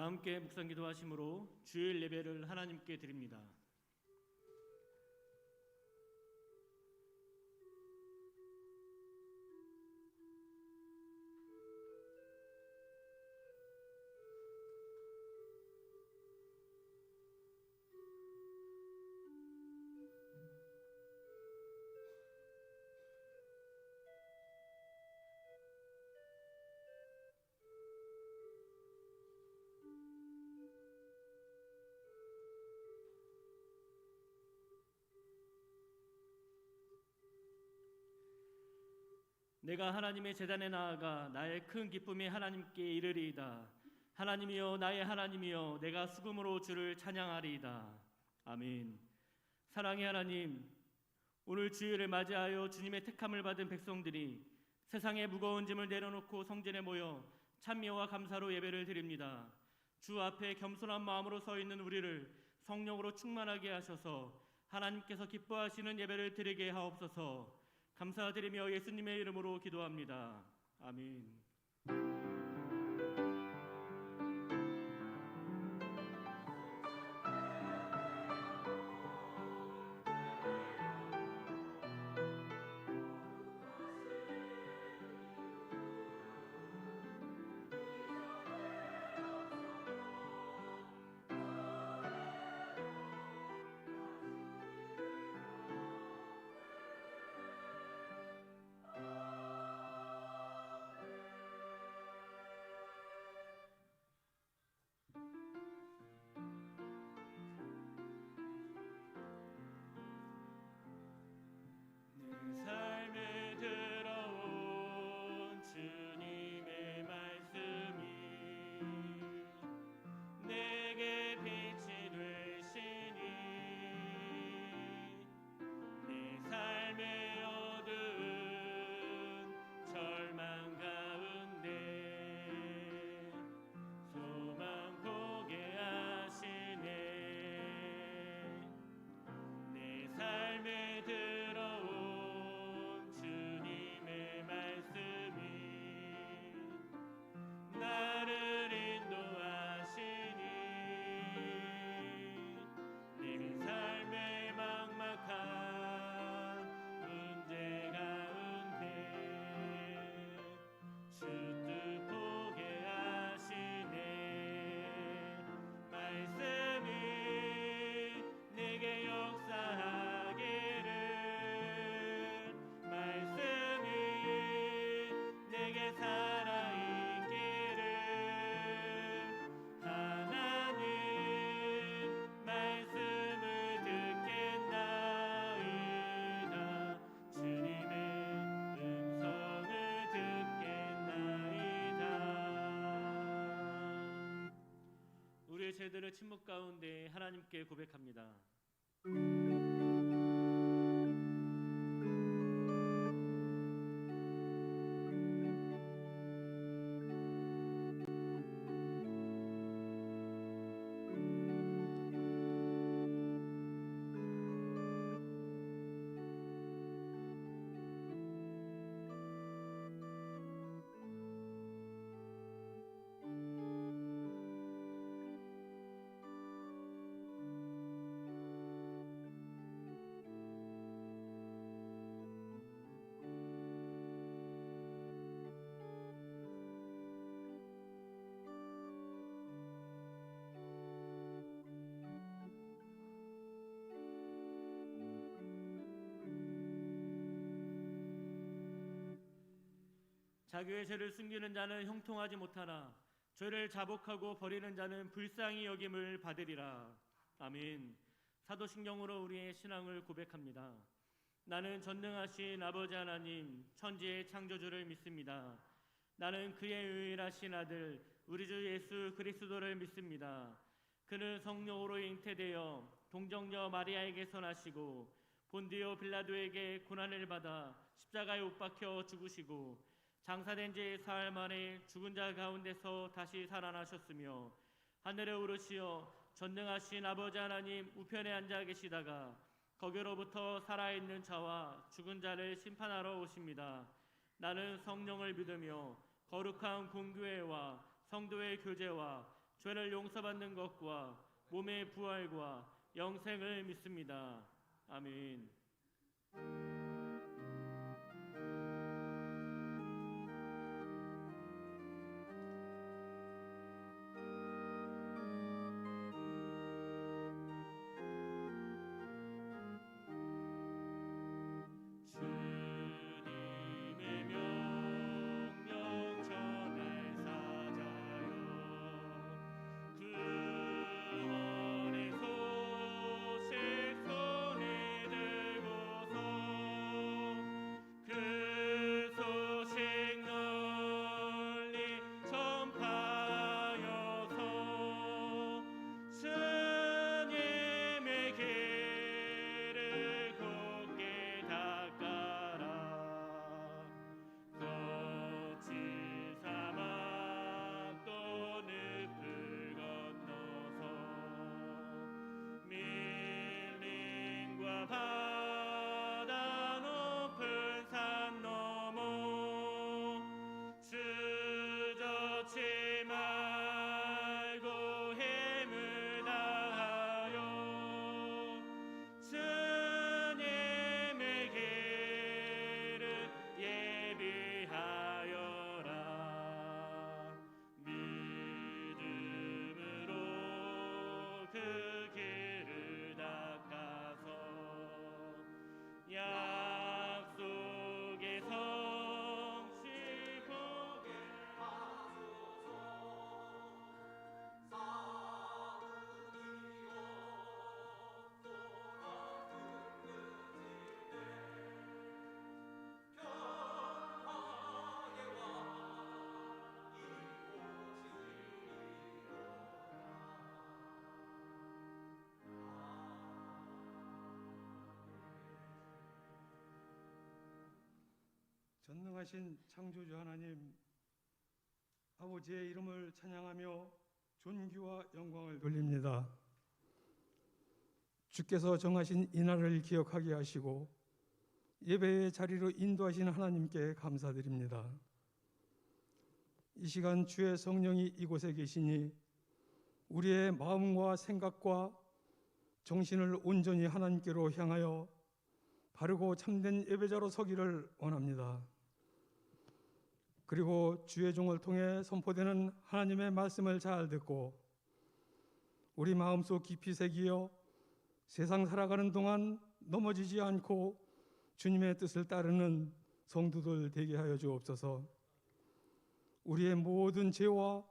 함께 묵상 기도하심으로 주일 예배를 하나님께 드립니다. 내가 하나님의 제단에 나아가 나의 큰 기쁨이 하나님께 이르리이다. 하나님이여, 나의 하나님이여, 내가 수금으로 주를 찬양하리이다. 아멘. 사랑의 하나님, 오늘 주일을 맞이하여 주님의 택함을 받은 백성들이 세상의 무거운 짐을 내려놓고 성전에 모여 찬미와 감사로 예배를 드립니다. 주 앞에 겸손한 마음으로 서 있는 우리를 성령으로 충만하게 하셔서 하나님께서 기뻐하시는 예배를 드리게 하옵소서. 감사드리며 예수님의 이름으로 기도합니다. 아멘. 삶에 들어온 주님의 말씀이 내게 빛이 되시니 내 삶의 어두운 절망 가운데 소망 보게 하시네. 내 삶에 들어온 나를 인도하시니 내 삶의 막막한 문제 가운데 주 뜻 보게 하시네. 말씀이 내게 역사하기를, 말씀이 내게 살아있기를 우리의 죄들을 침묵 가운데 하나님께 고백합니다. 자기의 죄를 숨기는 자는 형통하지 못하나 죄를 자복하고 버리는 자는 불쌍히 여김을 받으리라. 아멘. 사도신경으로 우리의 신앙을 고백합니다. 나는 전능하신 아버지 하나님 천지의 창조주를 믿습니다. 나는 그의 유일하신 아들 우리 주 예수 그리스도를 믿습니다. 그는 성령으로 잉태되어 동정녀 마리아에게서 나시고 본디오 빌라도에게 고난을 받아 십자가에 못 박혀 죽으시고 장사된 지 사흘 만에 죽은 자 가운데서 다시 살아나셨으며 하늘에 오르시어 전능하신 아버지 하나님 우편에 앉아 계시다가 거기로부터 살아있는 자와 죽은 자를 심판하러 오십니다. 나는 성령을 믿으며 거룩한 공교회와 성도의 교제와 죄를 용서받는 것과 몸의 부활과 영생을 믿습니다. 아멘. 전능하신 창조주 하나님, 아버지의 이름을 찬양하며 존귀와 영광을 돌립니다. 주께서 정하신 이날을 기억하게 하시고 예배의 자리로 인도하신 하나님께 감사드립니다. 이 시간 주의 성령이 이곳에 계시니 우리의 마음과 생각과 정신을 온전히 하나님께로 향하여 바르고 참된 예배자로 서기를 원합니다. 그리고 주의 종을 통해 선포되는 하나님의 말씀을 잘 듣고 우리 마음속 깊이 새기어 세상 살아가는 동안 넘어지지 않고 주님의 뜻을 따르는 성도들 되게 하여 주옵소서. 우리의 모든 죄와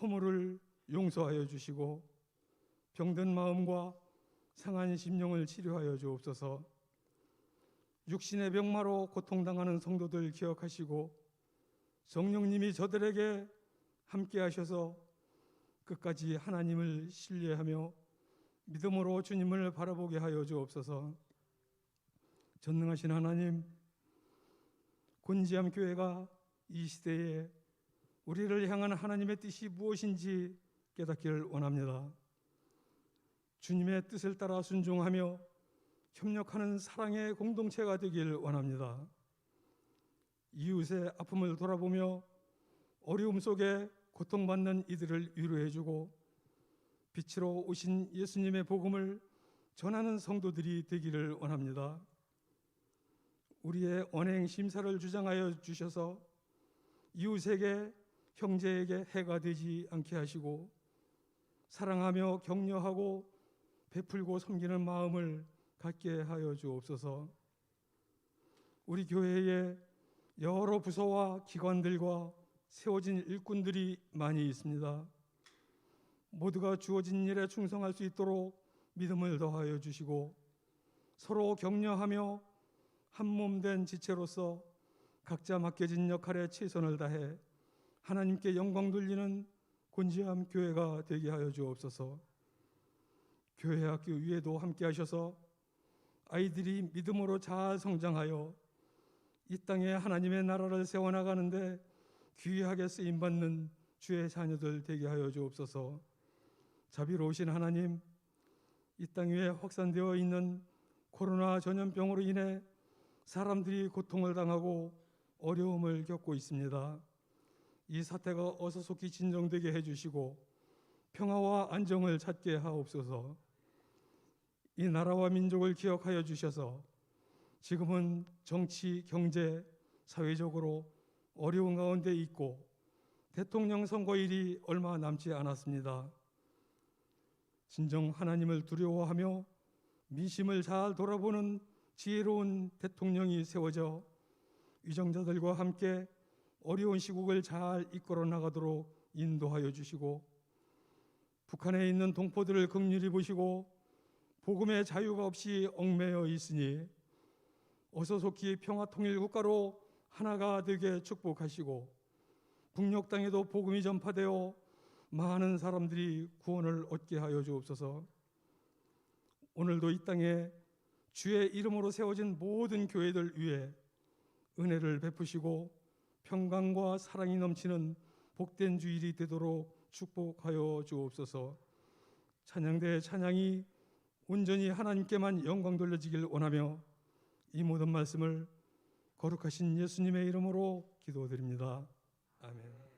허물을 용서하여 주시고 병든 마음과 상한 심령을 치료하여 주옵소서. 육신의 병마로 고통당하는 성도들 기억하시고 성령님이 저들에게 함께 하셔서 끝까지 하나님을 신뢰하며 믿음으로 주님을 바라보게 하여 주옵소서. 전능하신 하나님, 곤지암 교회가 이 시대에 우리를 향한 하나님의 뜻이 무엇인지 깨닫기를 원합니다. 주님의 뜻을 따라 순종하며 협력하는 사랑의 공동체가 되길 원합니다. 이웃의 아픔을 돌아보며 어려움 속에 고통받는 이들을 위로해주고 빛으로 오신 예수님의 복음을 전하는 성도들이 되기를 원합니다. 우리의 언행 심사를 주장하여 주셔서 이웃에게 형제에게 해가 되지 않게 하시고 사랑하며 격려하고 베풀고 섬기는 마음을 갖게 하여 주옵소서. 우리 교회에 여러 부서와 기관들과 세워진 일꾼들이 많이 있습니다. 모두가 주어진 일에 충성할 수 있도록 믿음을 더하여 주시고 서로 격려하며 한 몸 된 지체로서 각자 맡겨진 역할에 최선을 다해 하나님께 영광 돌리는 곤지암 교회가 되게 하여 주옵소서. 교회 학교 위에도 함께 하셔서 아이들이 믿음으로 잘 성장하여 이 땅에 하나님의 나라를 세워나가는데 귀하게 쓰임받는 주의 자녀들 되게 하여 주옵소서. 자비로우신 하나님, 이 땅 위에 확산되어 있는 코로나 전염병으로 인해 사람들이 고통을 당하고 어려움을 겪고 있습니다. 이 사태가 어서 속히 진정되게 해주시고 평화와 안정을 찾게 하옵소서. 이 나라와 민족을 기억하여 주셔서 지금은 정치, 경제, 사회적으로 어려운 가운데 있고 대통령 선거일이 얼마 남지 않았습니다. 진정 하나님을 두려워하며 민심을 잘 돌아보는 지혜로운 대통령이 세워져 위정자들과 함께 어려운 시국을 잘 이끌어 나가도록 인도하여 주시고, 북한에 있는 동포들을 긍휼히 보시고 복음의 자유가 없이 얽매여 있으니 어서 속히 평화통일국가로 하나가 되게 축복하시고, 북녘 땅에도 복음이 전파되어 많은 사람들이 구원을 얻게 하여 주옵소서. 오늘도 이 땅에 주의 이름으로 세워진 모든 교회들 위해 은혜를 베푸시고 평강과 사랑이 넘치는 복된 주일이 되도록 축복하여 주옵소서. 찬양대의 찬양이 온전히 하나님께만 영광 돌려지길 원하며 이 모든 말씀을 거룩하신 예수님의 이름으로 기도드립니다. 아멘.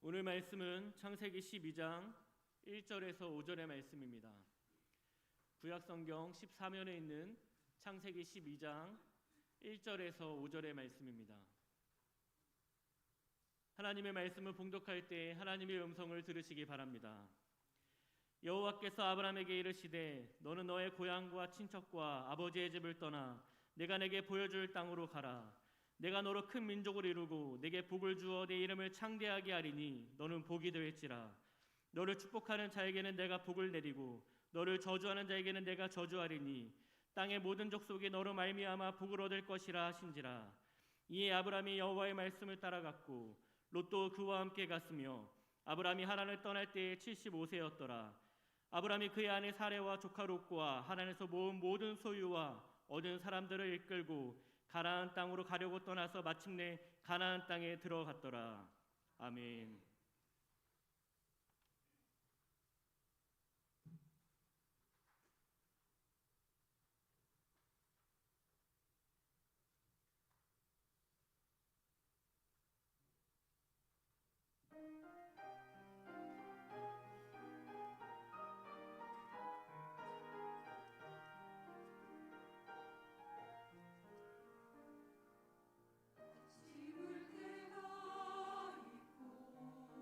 오늘 말씀은 창세기 12장 1절에서 5절의 말씀입니다. 구약성경 14면에 있는 창세기 12장 1절에서 5절의 말씀입니다. 하나님의 말씀을 봉독할 때 하나님의 음성을 들으시기 바랍니다. 여호와께서 아브라함에게 이르시되 너는 너의 고향과 친척과 아버지의 집을 떠나 내가 내게 보여줄 땅으로 가라. 내가 너로 큰 민족을 이루고 내게 복을 주어 내 이름을 창대하게 하리니 너는 복이 될지라. 너를 축복하는 자에게는 내가 복을 내리고 너를 저주하는 자에게는 내가 저주하리니 땅의 모든 족속이 너로 말미암아 복을 얻을 것이라 하신지라. 이에 아브라함이 여호와의 말씀을 따라갔고 롯도 그와 함께 갔으며 아브라함이 하란을 떠날 때에 75세였더라. 아브라함이 그의 아내 사레와 조카 롯과 하란에서 모은 모든 소유와 얻은 사람들을 이끌고 가나안 땅으로 가려고 떠나서 마침내 가나안 땅에 들어갔더라. 아멘. 지물 때가 있고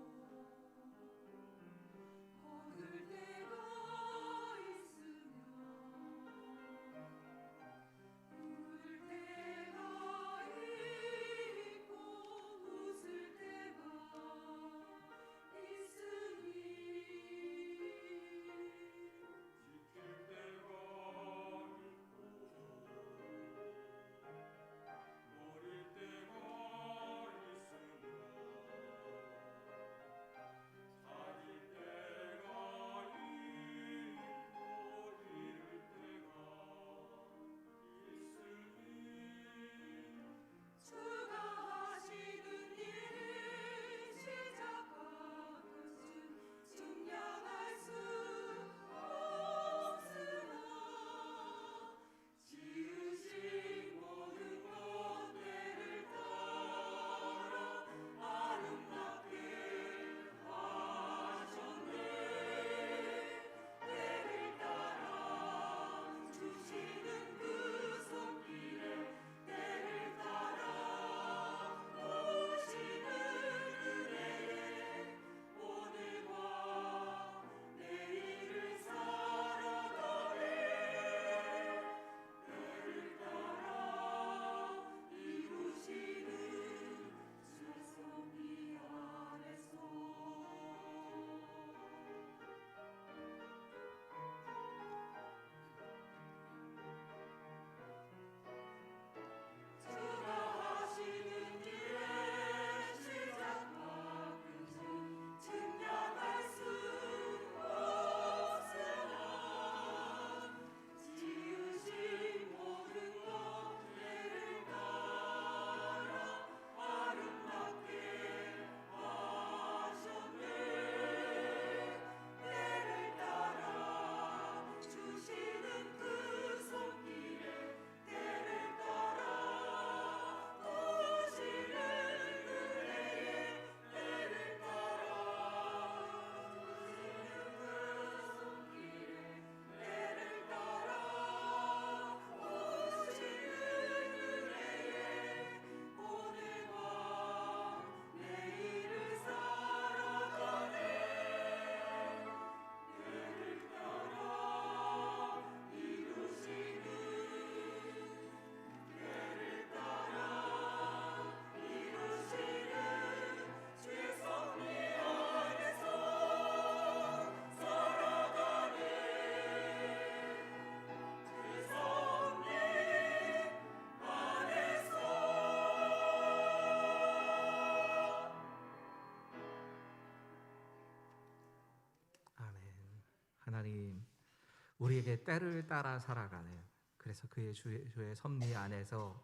우리에게 때를 따라 살아가는, 그래서 그의 주의 섭리 안에서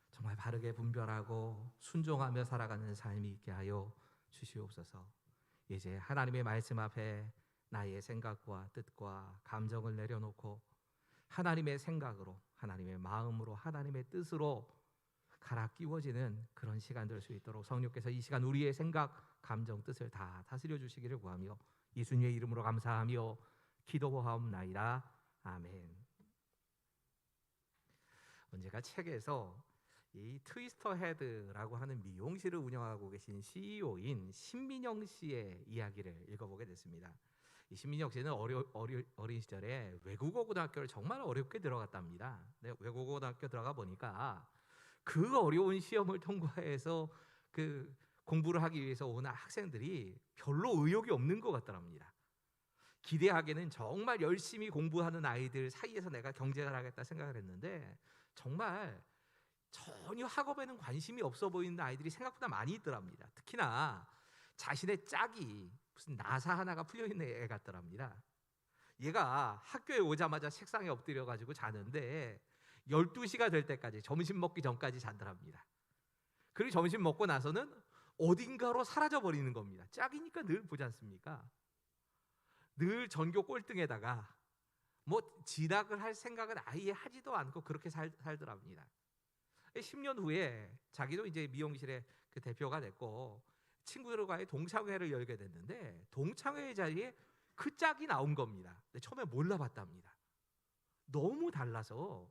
정말 바르게 분별하고 순종하며 살아가는 삶이 있게 하여 주시옵소서. 이제 하나님의 말씀 앞에 나의 생각과 뜻과 감정을 내려놓고 하나님의 생각으로, 하나님의 마음으로, 하나님의 뜻으로 갈아 끼워지는 그런 시간 될 수 있도록 성령께서 이 시간 우리의 생각, 감정, 뜻을 다 다스려 주시기를 구하며 예수님의 이름으로 감사하며 기도하옵나이다. 아멘. 언제가 책에서 이 트위스터 헤드라고 하는 미용실을 운영하고 계신 CEO인 신민영 씨의 이야기를 읽어보게 됐습니다. 이 신민영 씨는 어린 시절에 외국어 고등학교를 정말 어렵게 들어갔답니다. 네, 외국어 고등학교 들어가 보니까 그 어려운 시험을 통과해서 그 공부를 하기 위해서 오는 학생들이 별로 의욕이 없는 것 같더랍니다. 기대하기에는 정말 열심히 공부하는 아이들 사이에서 내가 경쟁을 하겠다 생각을 했는데 정말 전혀 학업에는 관심이 없어 보이는 아이들이 생각보다 많이 있더랍니다. 특히나 자신의 짝이 무슨 나사 하나가 풀려있는 애 같더랍니다. 얘가 학교에 오자마자 책상에 엎드려가지고 자는데 12시가 될 때까지, 점심 먹기 전까지 잔다랍니다. 그리고 점심 먹고 나서는 어딘가로 사라져버리는 겁니다. 짝이니까 늘 보지 않습니까? 늘 전교 꼴등에다가 뭐 진학을 할 생각은 아예 하지도 않고 그렇게 살더랍니다. 10년 후에 자기도 이제 미용실의 그 대표가 됐고 친구들과의 동창회를 열게 됐는데 동창회 자리에 그 짝이 나온 겁니다. 근데 처음에 몰라봤답니다. 너무 달라서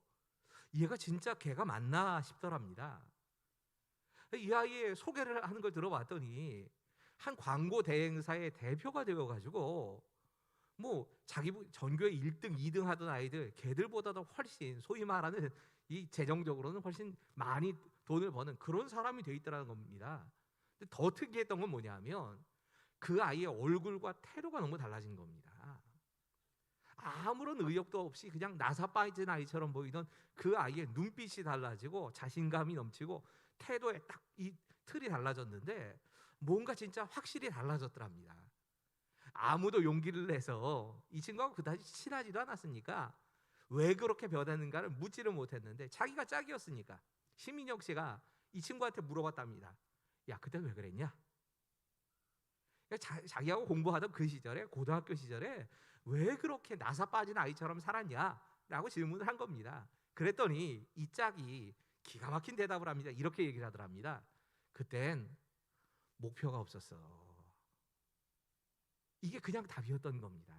얘가 진짜 걔가 맞나 싶더랍니다. 이 아이의 소개를 하는 걸 들어봤더니 한 광고 대행사의 대표가 되어가지고 뭐 자기 전교에 1등, 2등 하던 아이들 걔들보다도 훨씬 소위 말하는 이 재정적으로는 훨씬 많이 돈을 버는 그런 사람이 돼 있더라는 겁니다. 근데 더 특이했던 건 뭐냐면 그 아이의 얼굴과 태도가 너무 달라진 겁니다. 아무런 의욕도 없이 그냥 나사 빠진 아이처럼 보이던 그 아이의 눈빛이 달라지고 자신감이 넘치고 태도에 딱 이 틀이 달라졌는데 뭔가 진짜 확실히 달라졌더랍니다. 아무도 용기를 내서 이 친구하고 그다지 친하지도 않았으니까 왜 그렇게 변했는가를 묻지를 못했는데 자기가 짝이었으니까 신민혁 씨가 이 친구한테 물어봤답니다. 야, 그때 왜 그랬냐? 자기하고 공부하던 그 시절에, 고등학교 시절에 왜 그렇게 나사 빠진 아이처럼 살았냐? 라고 질문을 한 겁니다. 그랬더니 이 짝이 기가 막힌 대답을 합니다. 이렇게 얘기를 하더랍니다. 그땐 목표가 없었어. 이게 그냥 답이었던 겁니다.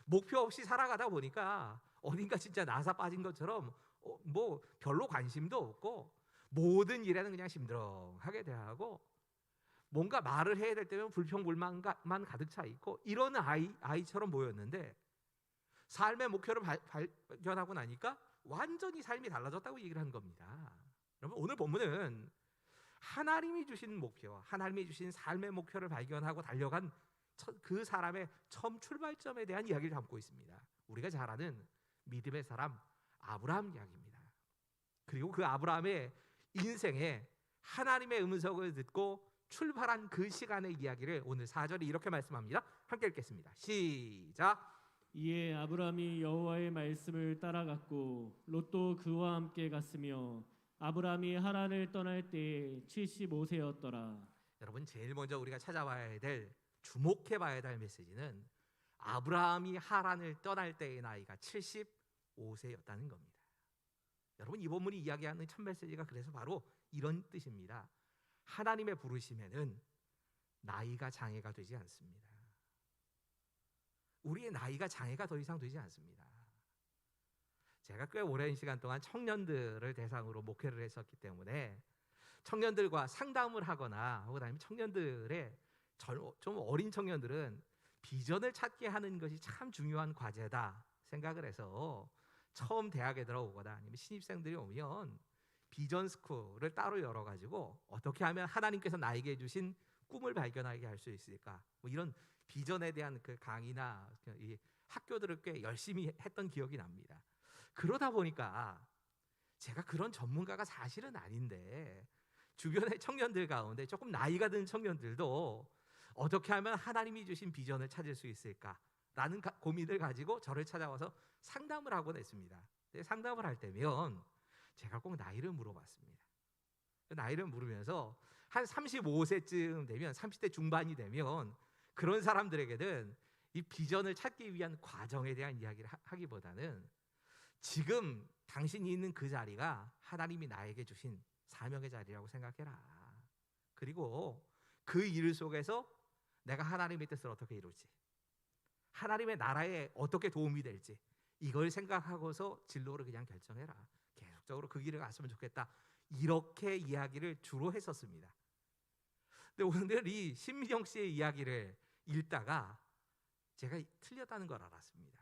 목표 없이 살아가다 보니까 어딘가 진짜 나사 빠진 것처럼 뭐 별로 관심도 없고 모든 일에는 그냥 심드렁하게 대하고 뭔가 말을 해야 될 때면 불평불만만 가득 차 있고 이런 아이처럼 보였는데 삶의 목표를 발견하고 나니까 완전히 삶이 달라졌다고 얘기를 한 겁니다. 여러분, 오늘 본문은 하나님이 주신 목표, 하나님이 주신 삶의 목표를 발견하고 달려간 그 사람의 처음 출발점에 대한 이야기를 담고 있습니다. 우리가 잘 아는 믿음의 사람 아브라함 이야기입니다. 그리고 그 아브라함의 인생에 하나님의 음성을 듣고 출발한 그 시간의 이야기를 오늘 4절에 이렇게 말씀합니다. 함께 읽겠습니다. 시작. 이에 아브라함이 여호와의 말씀을 따라갔고 롯도 그와 함께 갔으며 아브라함이 하란을 떠날 때에 75세였더라. 여러분, 제일 먼저 우리가 찾아봐야 될, 주목해봐야 될 메시지는 아브라함이 하란을 떠날 때의 나이가 75세였다는 겁니다. 여러분, 이 본문이 이야기하는 첫 메시지가 그래서 바로 이런 뜻입니다. 하나님의 부르심에는 나이가 장애가 되지 않습니다. 우리의 나이가 장애가 더 이상 되지 않습니다. 제가 꽤 오랜 시간 동안 청년들을 대상으로 목회를 했었기 때문에 청년들과 상담을 하거나 혹은 아니면 청년들의 좀 어린 청년들은 비전을 찾게 하는 것이 참 중요한 과제다 생각을 해서 처음 대학에 들어오거나 아니면 신입생들이 오면 비전 스쿨을 따로 열어가지고 어떻게 하면 하나님께서 나에게 주신 꿈을 발견하게 할 수 있을까, 뭐 이런 비전에 대한 그 강의나 이 학교들을 꽤 열심히 했던 기억이 납니다. 그러다 보니까 제가 그런 전문가가 사실은 아닌데 주변의 청년들 가운데 조금 나이가 든 청년들도 어떻게 하면 하나님이 주신 비전을 찾을 수 있을까 라는 고민을 가지고 저를 찾아와서 상담을 하곤 했습니다. 근데 상담을 할 때면 제가 꼭 나이를 물어봤습니다. 나이를 물으면서 한 35세쯤 되면, 30대 중반이 되면 그런 사람들에게는 이 비전을 찾기 위한 과정에 대한 이야기를 하기보다는 지금 당신이 있는 그 자리가 하나님이 나에게 주신 사명의 자리라고 생각해라. 그리고 그 일 속에서 내가 하나님의 뜻을 어떻게 이룰지, 하나님의 나라에 어떻게 도움이 될지, 이걸 생각하고서 진로를 그냥 결정해라. 계속적으로 그 길을 갔으면 좋겠다. 이렇게 이야기를 주로 했었습니다. 근데 오늘 이 신민영 씨의 이야기를 읽다가 제가 틀렸다는 걸 알았습니다.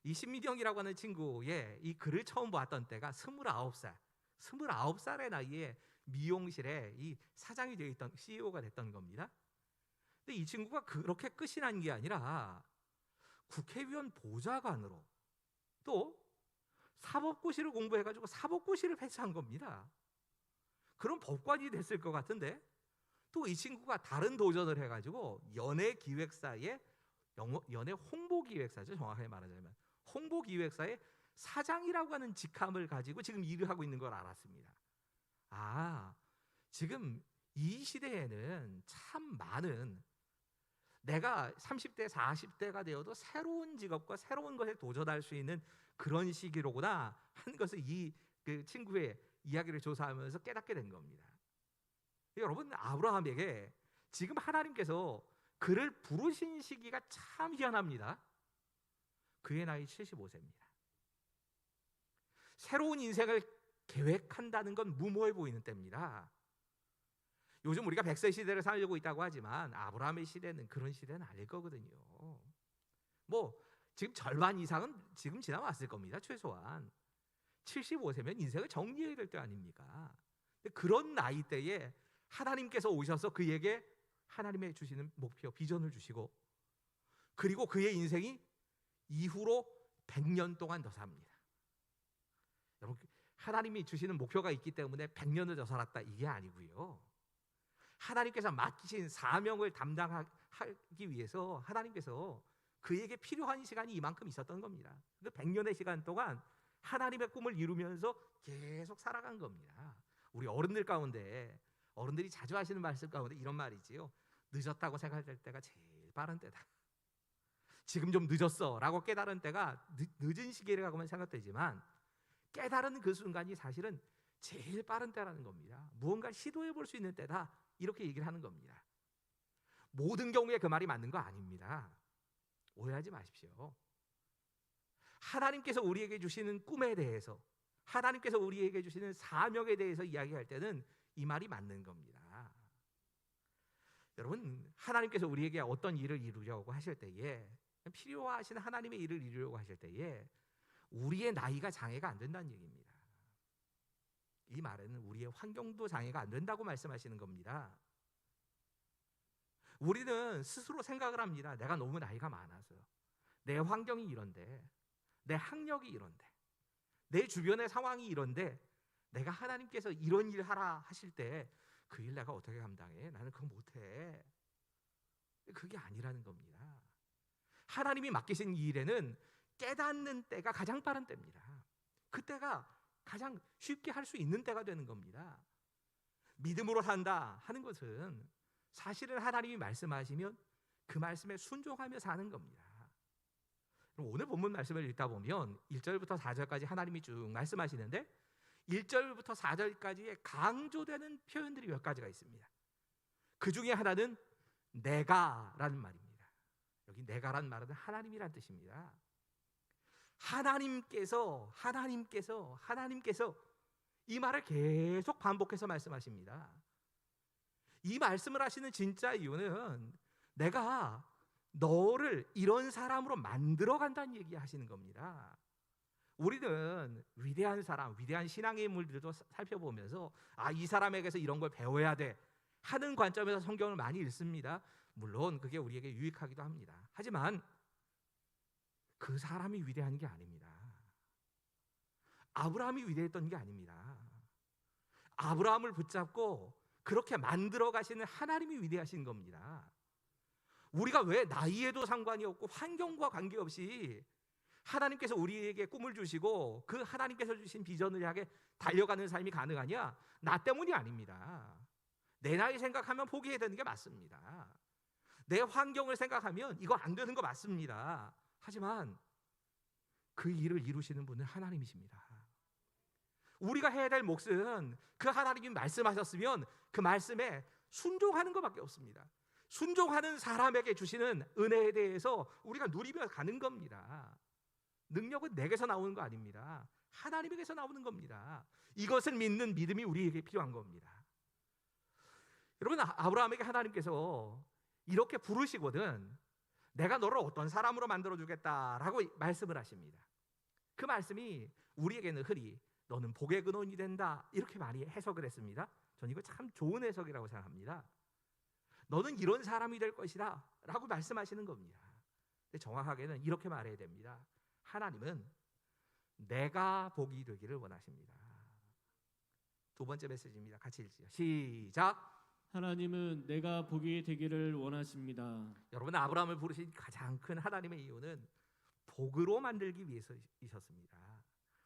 이 신민영이라고 하는 친구의 이 글을 처음 보았던 때가 29살의 나이에 미용실에 이 사장이 되어 있던, CEO가 됐던 겁니다. 근데 이 친구가 그렇게 끝이 난 게 아니라 국회의원 보좌관으로 또 사법고시를 공부해가지고 사법고시를 패스한 겁니다. 그럼 법관이 됐을 것 같은데, 또 이 친구가 다른 도전을 해가지고 연예기획사의 연예 홍보기획사죠, 정확하게 말하자면 홍보기획사의 사장이라고 하는 직함을 가지고 지금 일을 하고 있는 걸 알았습니다. 아, 지금 이 시대에는 참 많은, 내가 30대 40대가 되어도 새로운 직업과 새로운 것에 도전할 수 있는 그런 시기로구나 하는 것을 그 친구의 이야기를 조사하면서 깨닫게 된 겁니다. 여러분, 아브라함에게 지금 하나님께서 그를 부르신 시기가 참 희한합니다. 그의 나이 75세입니다. 새로운 인생을 계획한다는 건 무모해 보이는 때입니다. 요즘 우리가 100세 시대를 살고 있다고 하지만 아브라함의 시대는 그런 시대는 아닐 거거든요. 뭐 지금 절반 이상은 지금 지나왔을 겁니다. 최소한 75세면 인생을 정리해야 될 때 아닙니까? 그런 나이대에 하나님께서 오셔서 그에게 하나님의 주시는 목표, 비전을 주시고, 그리고 그의 인생이 이후로 100년 동안 더 삽니다. 여러분, 하나님이 주시는 목표가 있기 때문에 100년을 더 살았다, 이게 아니고요. 하나님께서 맡기신 사명을 담당하기 위해서 하나님께서 그에게 필요한 시간이 이만큼 있었던 겁니다. 그 100년의 시간 동안 하나님의 꿈을 이루면서 계속 살아간 겁니다. 우리 어른들 가운데, 어른들이 자주 하시는 말씀 가운데 이런 말이지요. 늦었다고 생각할 때가 제일 빠른 때다. 지금 좀 늦었어 라고 깨달은 때가 늦은 시기라고만 생각되지만, 깨달은 그 순간이 사실은 제일 빠른 때라는 겁니다. 무언가 시도해 볼 수 있는 때다, 이렇게 얘기를 하는 겁니다. 모든 경우에 그 말이 맞는 거 아닙니다. 오해하지 마십시오. 하나님께서 우리에게 주시는 꿈에 대해서, 하나님께서 우리에게 주시는 사명에 대해서 이야기할 때는 이 말이 맞는 겁니다. 여러분, 하나님께서 우리에게 어떤 일을 이루려고 하실 때에, 필요하신 하나님의 일을 이루려고 하실 때에 우리의 나이가 장애가 안 된다는 얘기입니다. 이 말은 우리의 환경도 장애가 안 된다고 말씀하시는 겁니다. 우리는 스스로 생각을 합니다. 내가 너무 나이가 많아서, 내 환경이 이런데, 내 학력이 이런데, 내 주변의 상황이 이런데, 내가 하나님께서 이런 일 하라 하실 때 그 일 내가 어떻게 감당해? 나는 그거 못해. 그게 아니라는 겁니다. 하나님이 맡기신 이 일에는 깨닫는 때가 가장 빠른 때입니다. 그때가 가장 쉽게 할 수 있는 때가 되는 겁니다. 믿음으로 산다 하는 것은 사실은 하나님이 말씀하시면 그 말씀에 순종하며 사는 겁니다. 오늘 본문 말씀을 읽다 보면 1절부터 4절까지 하나님이 쭉 말씀하시는데, 1절부터 4절까지의 강조되는 표현들이 몇 가지가 있습니다. 그 중에 하나는 내가라는 말입니다. 여기 내가라는 말은 하나님이란 뜻입니다. 하나님께서 이 말을 계속 반복해서 말씀하십니다. 이 말씀을 하시는 진짜 이유는 내가 너를 이런 사람으로 만들어 간다는 얘기 하시는 겁니다. 우리는 위대한 사람, 위대한 신앙의 인물들도 살펴보면서 이 사람에게서 이런 걸 배워야 돼 하는 관점에서 성경을 많이 읽습니다. 물론 그게 우리에게 유익하기도 합니다. 하지만 그 사람이 위대한 게 아닙니다. 아브라함이 위대했던 게 아닙니다. 아브라함을 붙잡고 그렇게 만들어 가시는 하나님이 위대하신 겁니다. 우리가 왜 나이에도 상관이 없고 환경과 관계없이 하나님께서 우리에게 꿈을 주시고 그 하나님께서 주신 비전을 향해 달려가는 삶이 가능하냐? 나 때문이 아닙니다. 내 나이 생각하면 포기해야 되는 게 맞습니다. 내 환경을 생각하면 이거 안 되는 거 맞습니다. 하지만 그 일을 이루시는 분은 하나님이십니다. 우리가 해야 될 몫은 그 하나님이 말씀하셨으면 그 말씀에 순종하는 것밖에 없습니다. 순종하는 사람에게 주시는 은혜에 대해서 우리가 누리며 가는 겁니다. 능력은 내게서 나오는 거 아닙니다. 하나님에게서 나오는 겁니다. 이것을 믿는 믿음이 우리에게 필요한 겁니다. 여러분, 아브라함에게 하나님께서 이렇게 부르시거든 내가 너를 어떤 사람으로 만들어주겠다라고 말씀을 하십니다. 그 말씀이 우리에게는 흔히 너는 복의 근원이 된다 이렇게 많이 해석을 했습니다. 저는 이거 참 좋은 해석이라고 생각합니다. 너는 이런 사람이 될 것이다 라고 말씀하시는 겁니다. 근데 정확하게는 이렇게 말해야 됩니다. 하나님은 내가 복이 되기를 원하십니다. 두 번째 메시지입니다. 같이 읽지요. 시작. 하나님은 내가 복이 되기를 원하십니다. 여러분, 아브라함을 부르신 가장 큰 하나님의 이유는 복으로 만들기 위해서이셨습니다.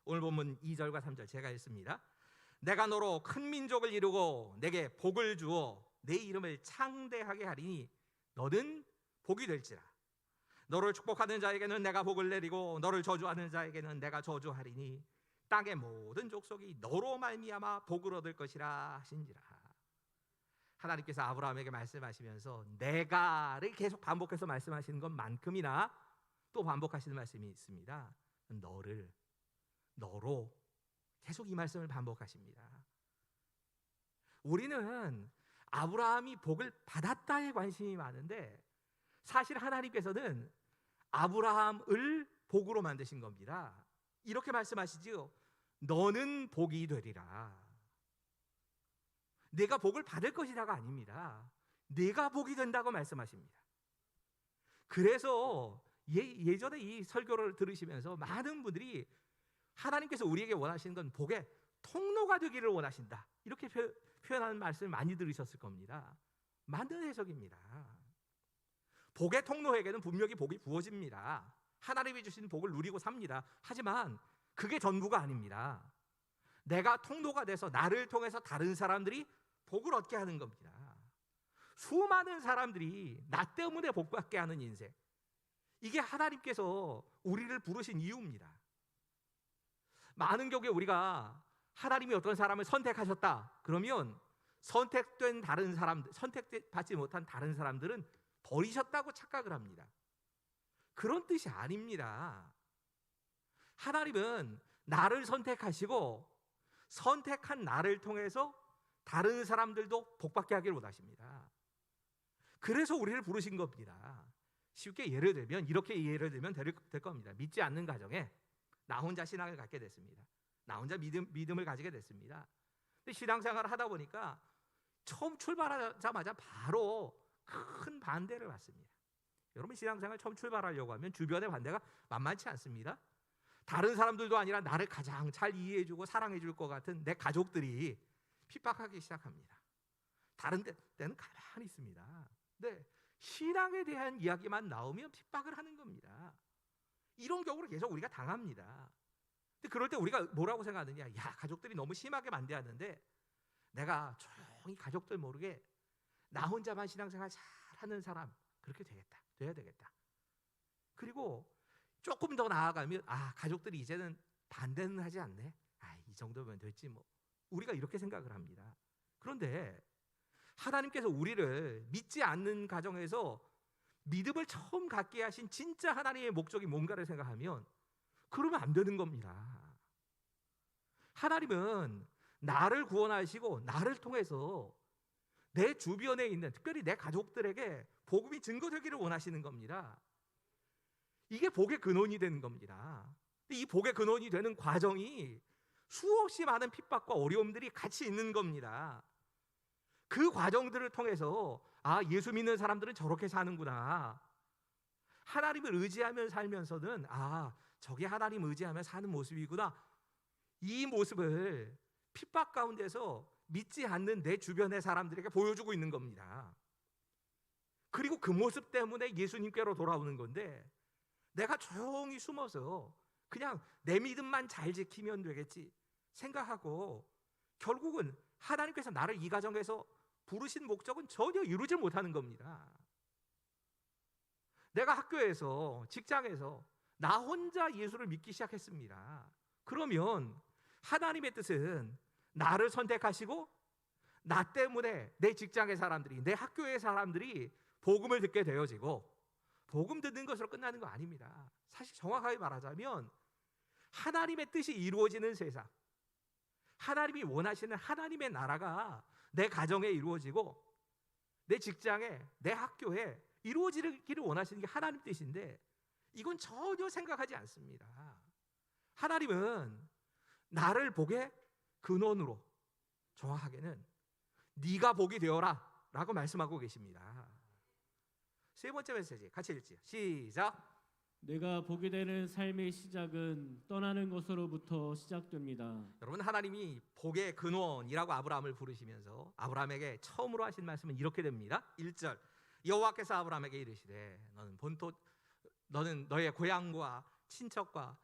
오늘 본문 2절과 3절 제가 읽습니다. 내가 너로 큰 민족을 이루고 내게 복을 주어 내 이름을 창대하게 하리니 너는 복이 될지라. 너를 축복하는 자에게는 내가 복을 내리고 너를 저주하는 자에게는 내가 저주하리니 땅의 모든 족속이 너로 말미암아 복을 얻을 것이라 하신지라. 하나님께서 아브라함에게 말씀하시면서 내가를 계속 반복해서 말씀하시는 것만큼이나 또 반복하시는 말씀이 있습니다. 너로 계속 이 말씀을 반복하십니다. 우리는 아브라함이 복을 받았다에 관심이 많은데 사실 하나님께서는 아브라함을 복으로 만드신 겁니다. 이렇게 말씀하시지요. 너는 복이 되리라. 내가 복을 받을 것이라가 아닙니다. 내가 복이 된다고 말씀하십니다. 그래서 예전에 이 설교를 들으시면서 많은 분들이 하나님께서 우리에게 원하시는 건 복의 통로가 되기를 원하신다 이렇게 표현하는 말씀을 많이 들으셨을 겁니다. 맞는 해석입니다. 복의 통로에게는 분명히 복이 부어집니다. 하나님이 주신 복을 누리고 삽니다. 하지만 그게 전부가 아닙니다. 내가 통로가 돼서 나를 통해서 다른 사람들이 복을 얻게 하는 겁니다. 수많은 사람들이 나 때문에 복받게 하는 인생, 이게 하나님께서 우리를 부르신 이유입니다. 많은 경우에 우리가 하나님이 어떤 사람을 선택하셨다 그러면 선택된 다른 사람들, 선택받지 못한 다른 사람들은 버리셨다고 착각을 합니다. 그런 뜻이 아닙니다. 하나님은 나를 선택하시고 선택한 나를 통해서 다른 사람들도 복받게 하기를 원하십니다. 그래서 우리를 부르신 겁니다. 쉽게 예를 들면 이렇게 예를 들면 될 겁니다. 믿지 않는 가정에 나 혼자 신앙을 갖게 됐습니다. 나 혼자 믿음을 가지게 됐습니다. 근데 신앙생활을 하다 보니까 처음 출발하자마자 바로 큰 반대를 받습니다. 여러분, 신앙생활 처음 출발하려고 하면 주변의 반대가 만만치 않습니다. 다른 사람들도 아니라 나를 가장 잘 이해해주고 사랑해줄 것 같은 내 가족들이 핍박하기 시작합니다. 다른 때는 가만히 있습니다. 근데 신앙에 대한 이야기만 나오면 핍박을 하는 겁니다. 이런 경우를 계속 우리가 당합니다. 근데 그럴 때 우리가 뭐라고 생각하느냐? 야, 가족들이 너무 심하게 반대하는데 내가 조용히 가족들 모르게 나 혼자만 신앙생활 잘하는 사람 그렇게 돼야 되겠다. 그리고 조금 더 나아가면 가족들이 이제는 반대는 하지 않네. 이 정도면 됐지 뭐. 우리가 이렇게 생각을 합니다. 그런데 하나님께서 우리를 믿지 않는 가정에서 믿음을 처음 갖게 하신 진짜 하나님의 목적이 뭔가를 생각하면 그러면 안 되는 겁니다. 하나님은 나를 구원하시고 나를 통해서 내 주변에 있는 특별히 내 가족들에게 복음이 증거되기를 원하시는 겁니다. 이게 복의 근원이 되는 겁니다. 이 복의 근원이 되는 과정이 수없이 많은 핍박과 어려움들이 같이 있는 겁니다. 그 과정들을 통해서 예수 믿는 사람들은 저렇게 사는구나. 하나님을 의지하며 살면서는 저게 하나님 의지하며 사는 모습이구나. 이 모습을 핍박 가운데서 믿지 않는 내 주변의 사람들에게 보여주고 있는 겁니다. 그리고 그 모습 때문에 예수님께로 돌아오는 건데, 내가 조용히 숨어서 그냥 내 믿음만 잘 지키면 되겠지 생각하고 결국은 하나님께서 나를 이 가정에서 부르신 목적은 전혀 이루지 못하는 겁니다. 내가 학교에서, 직장에서 나 혼자 예수를 믿기 시작했습니다. 그러면 하나님의 뜻은 나를 선택하시고 나 때문에 내 직장의 사람들이, 내 학교의 사람들이 복음을 듣게 되어지고 복음 듣는 것으로 끝나는 거 아닙니다. 사실 정확하게 말하자면 하나님의 뜻이 이루어지는 세상, 하나님이 원하시는 하나님의 나라가 내 가정에 이루어지고 내 직장에, 내 학교에 이루어지기를 원하시는 게 하나님 뜻인데, 이건 전혀 생각하지 않습니다. 하나님은 나를 복의 근원으로, 정확하게는 네가 복이 되어라 라고 말씀하고 계십니다. 세 번째 메시지 같이 읽지요. 시작. 내가 복이 되는 삶의 시작은 떠나는 것으로부터 시작됩니다. 여러분, 하나님이 복의 근원이라고 아브라함을 부르시면서 아브라함에게 처음으로 하신 말씀은 이렇게 됩니다. 1절, 여호와께서 아브라함에게 이르시되 너는 너의 고향과 친척과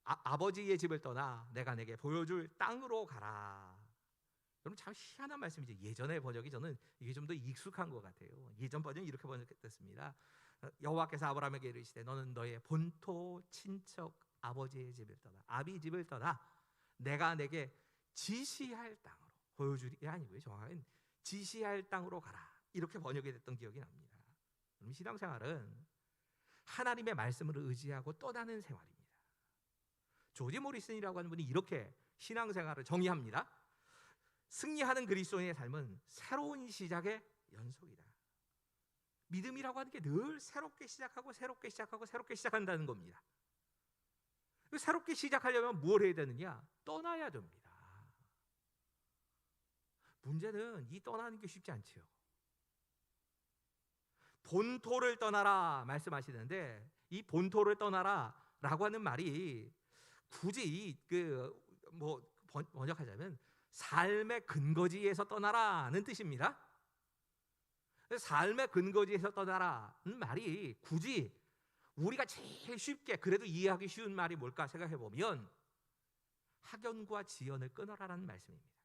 아버지의 집을 떠나 내가 내게 보여줄 땅으로 가라. 여러분, 참 희한한 말씀이죠. 예전의 번역이 저는 이게 좀 더 익숙한 것 같아요. 예전 번역이 이렇게 번역됐습니다. 여호와께서 아브라함에게 이르시되 너는 너의 본토 친척 아버지의 집을 떠나, 아비 집을 떠나 내가 내게 지시할 땅으로, 보여주리 아니고요, 정확하게 지시할 땅으로 가라, 이렇게 번역이 됐던 기억이 납니다. 그럼 신앙생활은 하나님의 말씀을 의지하고 떠나는 생활입니다. 조지 모리슨이라고 하는 분이 이렇게 신앙생활을 정의합니다. 승리하는 그리스도인의 삶은 새로운 시작의 연속이다. 믿음이라고 하는 게 늘 새롭게 시작하고 새롭게 시작하고 새롭게 시작한다는 겁니다. 새롭게 시작하려면 뭘 해야 되느냐? 떠나야 됩니다. 문제는 이 떠나는 게 쉽지 않지요. 본토를 떠나라 말씀하시는데, 이 본토를 떠나라라고 하는 말이 굳이 번역하자면 삶의 근거지에서 떠나라는 뜻입니다. 삶의 근거지에서 떠나라는 말이 굳이 우리가 제일 쉽게 그래도 이해하기 쉬운 말이 뭘까 생각해 보면 학연과 지연을 끊어라라는 말씀입니다.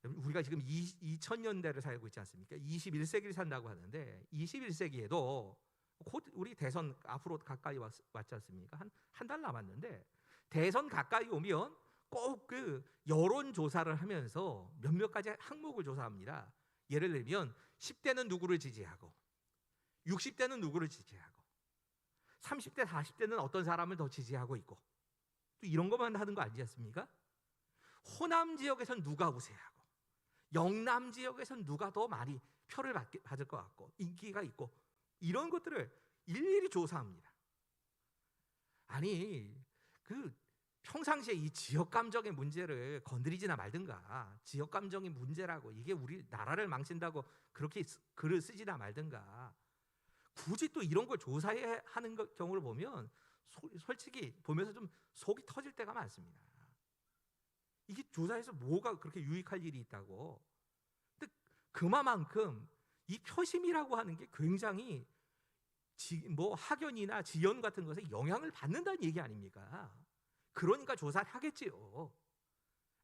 우리가 지금 2000년대를 살고 있지 않습니까? 21세기를 산다고 하는데 21세기에도 곧 우리 대선 앞으로 가까이 왔지 않습니까? 한 달 남았는데 대선 가까이 오면 꼭 그 여론 조사를 하면서 몇몇 가지 항목을 조사합니다. 예를 들면 10대는 누구를 지지하고 60대는 누구를 지지하고 30대 40대는 어떤 사람을 더 지지하고 있고, 또 이런 것만 하는 거 아니지 않습니까? 호남 지역에서는 누가 우세하고 영남 지역에서는 누가 더 많이 표를 받을 것 같고 인기가 있고, 이런 것들을 일일이 조사합니다. 아니, 평상시에 이 지역 감정의 문제를 건드리지나 말든가, 지역 감정의 문제라고 이게 우리 나라를 망친다고 그렇게 글을 쓰지나 말든가, 굳이 또 이런 걸 조사해 하는 경우를 보면 솔직히 보면서 좀 속이 터질 때가 많습니다. 이게 조사해서 뭐가 그렇게 유익할 일이 있다고. 근데 그만큼 이 표심이라고 하는 게 굉장히 학연이나 지연 같은 것에 영향을 받는다는 얘기 아닙니까? 그러니까 조사를 하겠지요.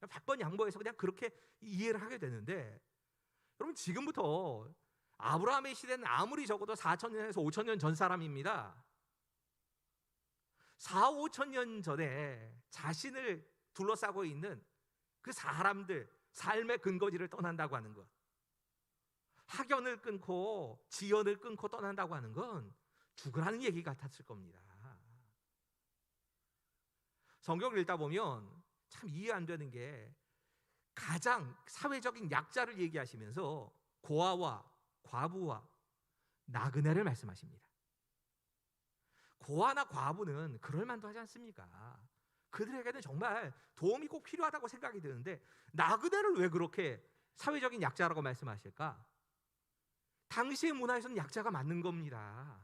100번 양보해서 그냥 그렇게 이해를 하게 되는데, 여러분, 지금부터 아브라함의 시대는 아무리 적어도 4000년에서 5000년 전 사람입니다. 4,5,000년 전에 자신을 둘러싸고 있는 그 사람들 삶의 근거지를 떠난다고 하는 것, 학연을 끊고 지연을 끊고 떠난다고 하는 건 죽으라는 얘기 같았을 겁니다. 성경을 읽다 보면 참 이해 안 되는 게, 가장 사회적인 약자를 얘기하시면서 고아와 과부와 나그네를 말씀하십니다. 고아나 과부는 그럴 만도 하지 않습니까? 그들에게는 정말 도움이 꼭 필요하다고 생각이 드는데, 나그네를 왜 그렇게 사회적인 약자라고 말씀하실까? 당시의 문화에서는 약자가 맞는 겁니다.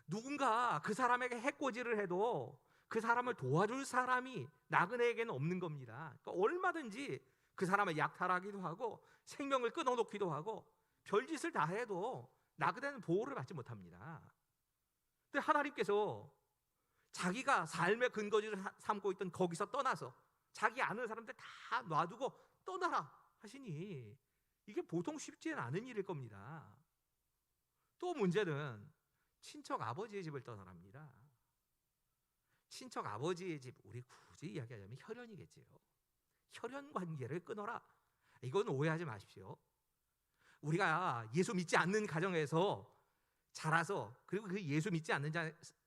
누군가 그 사람에게 해코지를 해도 그 사람을 도와줄 사람이 나그네에게는 없는 겁니다. 그러니까 얼마든지 그 사람을 약탈하기도 하고 생명을 끊어놓기도 하고 별짓을 다 해도 나 그대는 보호를 받지 못합니다. 근데 하나님께서 자기가 삶의 근거지를 삼고 있던 거기서 떠나서 자기 아는 사람들 다 놔두고 떠나라 하시니 이게 보통 쉽지는 않은 일일 겁니다. 또 문제는 친척 아버지의 집을 떠나랍니다. 친척 아버지의 집, 우리 굳이 이야기하자면 혈연이겠지요. 혈연 관계를 끊어라. 이건 오해하지 마십시오. 우리가 예수 믿지 않는 가정에서 자라서, 그리고 그 예수 믿지 않는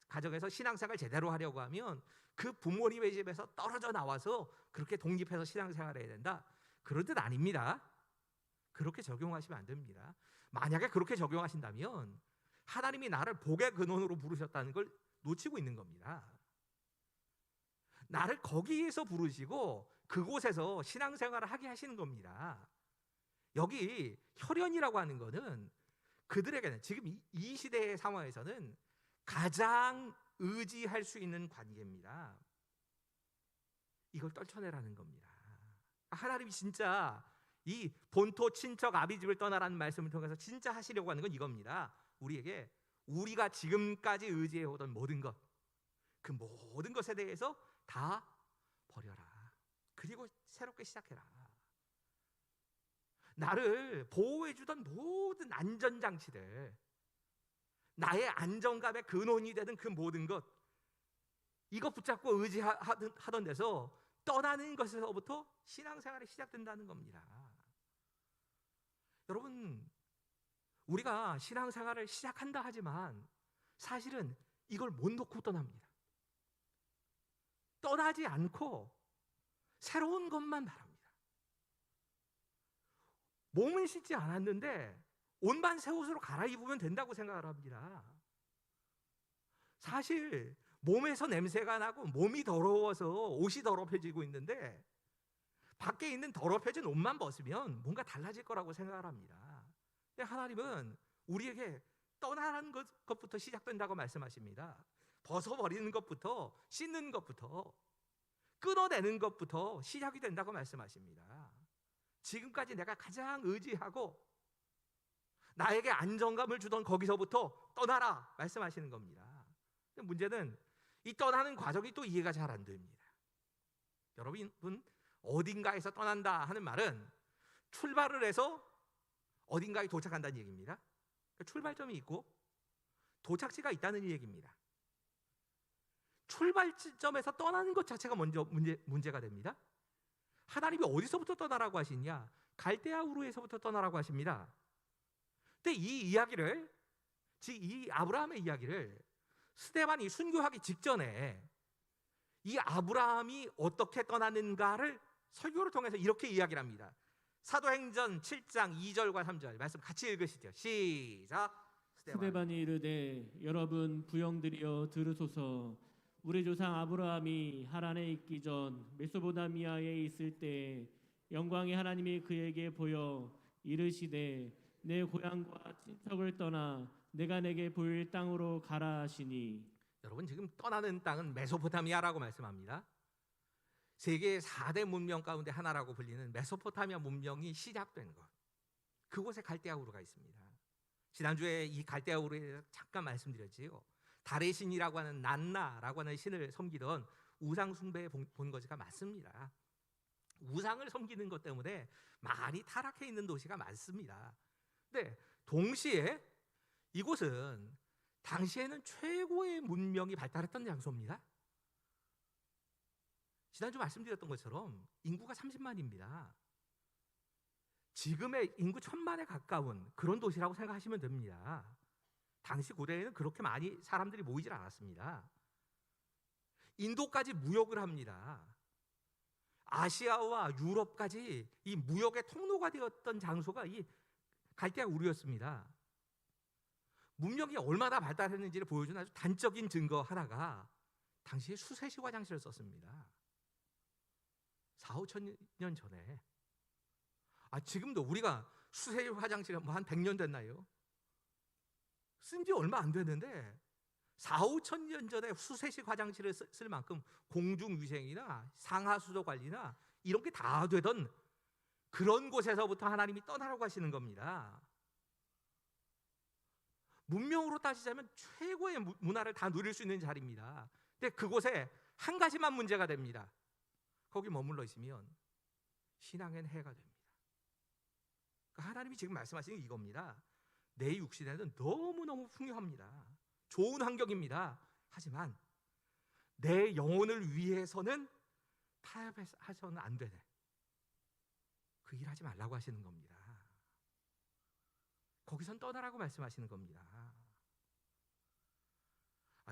가정에서 신앙생활 제대로 하려고 하면 그 부모님의 집에서 떨어져 나와서 그렇게 독립해서 신앙생활을 해야 된다, 그런 뜻 아닙니다. 그렇게 적용하시면 안 됩니다. 만약에 그렇게 적용하신다면 하나님이 나를 복의 근원으로 부르셨다는 걸 놓치고 있는 겁니다. 나를 거기에서 부르시고 그곳에서 신앙생활을 하게 하시는 겁니다. 여기 혈연이라고 하는 거는 그들에게는 지금 이 시대의 상황에서는 가장 의지할 수 있는 관계입니다. 이걸 떨쳐내라는 겁니다. 하나님이 진짜 이 본토 친척 아비집을 떠나라는 말씀을 통해서 진짜 하시려고 하는 건 이겁니다. 우리에게 우리가 지금까지 의지해오던 모든 것, 그 모든 것에 대해서 다 버려라. 그리고 새롭게 시작해라. 나를 보호해주던 모든 안전장치들, 나의 안정감의 근원이 되는 그 모든 것, 이거 붙잡고 의지하던 데서 떠나는 것에서부터 신앙생활이 시작된다는 겁니다. 여러분, 우리가 신앙생활을 시작한다 하지만 사실은 이걸 못 놓고 떠납니다. 떠나지 않고 새로운 것만 바랍니다. 몸은 씻지 않았는데 옷만 새 옷으로 갈아입으면 된다고 생각을 합니다. 사실 몸에서 냄새가 나고 몸이 더러워서 옷이 더럽혀지고 있는데 밖에 있는 더럽혀진 옷만 벗으면 뭔가 달라질 거라고 생각을 합니다. 근데 하나님은 우리에게 떠나는 것부터 시작된다고 말씀하십니다. 벗어버리는 것부터, 씻는 것부터, 끊어내는 것부터 시작이 된다고 말씀하십니다. 지금까지 내가 가장 의지하고 나에게 안정감을 주던 거기서부터 떠나라 말씀하시는 겁니다. 근데 문제는 이 떠나는 과정이 또 이해가 잘 안 됩니다. 여러분, 어딘가에서 떠난다 하는 말은 출발을 해서 어딘가에 도착한다는 얘기입니다. 출발점이 있고 도착지가 있다는 얘기입니다. 출발점에서 떠나는 것 자체가 먼저 문제가 됩니다. 하나님이 어디서부터 떠나라고 하시냐? 갈대아 우르에서부터 떠나라고 하십니다. 근데 이 이야기를, 이 아브라함의 이야기를 스데반이 순교하기 직전에 이 아브라함이 어떻게 떠나는가를 설교를 통해서 이렇게 이야기를 합니다. 사도행전 7장 2절과 3절 말씀 같이 읽으시죠. 시작. 스데반이 이르되 여러분 부영들이여 들으소서. 우리 조상 아브라함이 하란에 있기 전 메소포타미아에 있을 때 영광의 하나님이 그에게 보여 이르시되 내 고향과 친척을 떠나 내가 내게 보일 땅으로 가라 하시니. 여러분, 지금 떠나는 땅은 메소포타미아라고 말씀합니다. 세계 4대 문명 가운데 하나라고 불리는 메소포타미아 문명이 시작된 것, 그곳에 갈대아 우르가 있습니다. 지난주에 이 갈대아 우르에 대해서 잠깐 말씀드렸지요. 달의 신이라고 하는 난나라고 하는 신을 섬기던 우상 숭배의 본거지가 맞습니다. 우상을 섬기는 것 때문에 많이 타락해 있는 도시가 많습니다. 근데 동시에 이곳은 당시에는 최고의 문명이 발달했던 장소입니다. 지난주 말씀드렸던 것처럼 인구가 30만입니다. 지금의 인구 1000만에 가까운 그런 도시라고 생각하시면 됩니다. 당시 고대에는 그렇게 많이 사람들이 모이질 않았습니다. 인도까지 무역을 합니다. 아시아와 유럽까지 이 무역의 통로가 되었던 장소가 이 갈대아 우르였습니다. 문명이 얼마나 발달했는지를 보여주는 아주 단적인 증거 하나가 당시에 수세식 화장실을 썼습니다. 4,5천 년 전에. 지금도 우리가 수세식 화장실이 한 100년 됐나요? 쓴 지 얼마 안 됐는데 4,5천 년 전에 수세식 화장실을 쓸 만큼 공중위생이나 상하수도 관리나 이런 게 다 되던 그런 곳에서부터 하나님이 떠나라고 하시는 겁니다. 문명으로 따지자면 최고의 문화를 다 누릴 수 있는 자리입니다. 근데 그곳에 한 가지만 문제가 됩니다. 거기 머물러 있으면 신앙엔 해가 됩니다. 그러니까 하나님이 지금 말씀하시는 게 이겁니다. 내 육신에는 너무너무 풍요합니다. 좋은 환경입니다. 하지만 내 영혼을 위해서는 타협해서는 안 되네. 그 일 하지 말라고 하시는 겁니다. 거기선 떠나라고 말씀하시는 겁니다.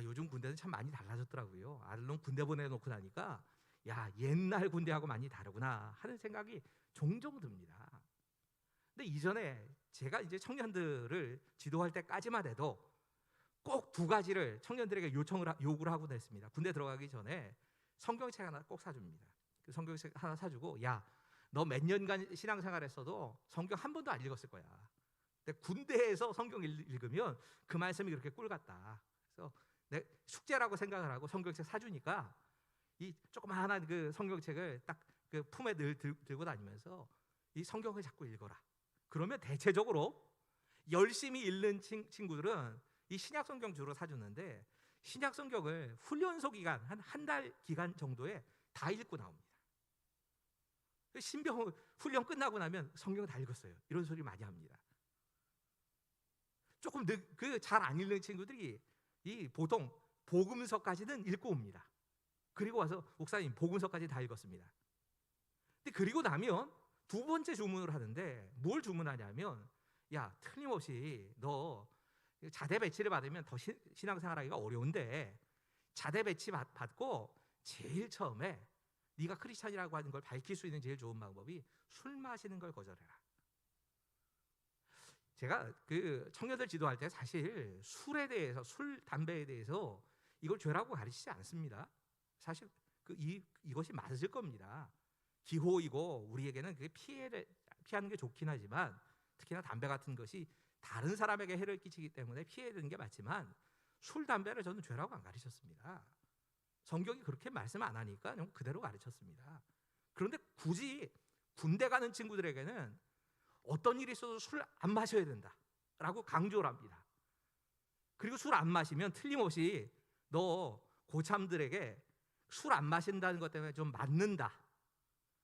요즘 군대는 참 많이 달라졌더라고요. 아들놈 군대 보내놓고 나니까 야, 옛날 군대하고 많이 다르구나 하는 생각이 종종 듭니다. 근데 이전에 제가 이제 청년들을 지도할 때까지만 해도 꼭 두 가지를 청년들에게 요구를 하곤 했습니다. 군대 들어가기 전에 성경책 하나 꼭 사줍니다. 그 성경책 하나 사주고, 야, 너 몇 년간 신앙생활했어도 성경 한 번도 안 읽었을 거야. 근데 군대에서 성경 읽으면 그 말씀이 그렇게 꿀 같다. 그래서 내 숙제라고 생각을 하고 성경책 사주니까 이 조그마한 그 성경책을 딱 그 품에 늘 들고 다니면서 이 성경을 자꾸 읽어라. 그러면 대체적으로 열심히 읽는 친구들은 이 신약 성경 주로 사주는데, 신약 성경을 훈련소 기간 한 달 기간 정도에 다 읽고 나옵니다. 신병 훈련 끝나고 나면 성경 다 읽었어요. 이런 소리 많이 합니다. 조금 그 잘 안 읽는 친구들이 이 보통 복음서까지는 읽고 옵니다. 그리고 와서 목사님 복음서까지 다 읽었습니다. 근데 그리고 나면 두 번째 주문을 하는데, 뭘 주문하냐면, 야, 틀림없이 너 자대 배치를 받으면 더 신앙생활하기가 어려운데 자대 배치 받고 제일 처음에 네가 크리스찬이라고 하는 걸 밝힐 수 있는 제일 좋은 방법이 술 마시는 걸 거절해라. 제가 그 청년들 지도할 때 사실 술에 대해서, 술, 담배에 대해서 이걸 죄라고 가르치지 않습니다. 사실 이것이 맞을 겁니다. 기호이고 우리에게는 그게 피하는 게 좋긴 하지만, 특히나 담배 같은 것이 다른 사람에게 해를 끼치기 때문에 피해야 되는 게 맞지만, 술, 담배를 저는 죄라고 안 가르쳤습니다. 성경이 그렇게 말씀 안 하니까 그냥 그대로 가르쳤습니다. 그런데 굳이 군대 가는 친구들에게는 어떤 일이 있어도 술 안 마셔야 된다라고 강조를 합니다. 그리고 술 안 마시면 틀림없이 너 고참들에게 술 안 마신다는 것 때문에 좀 맞는다,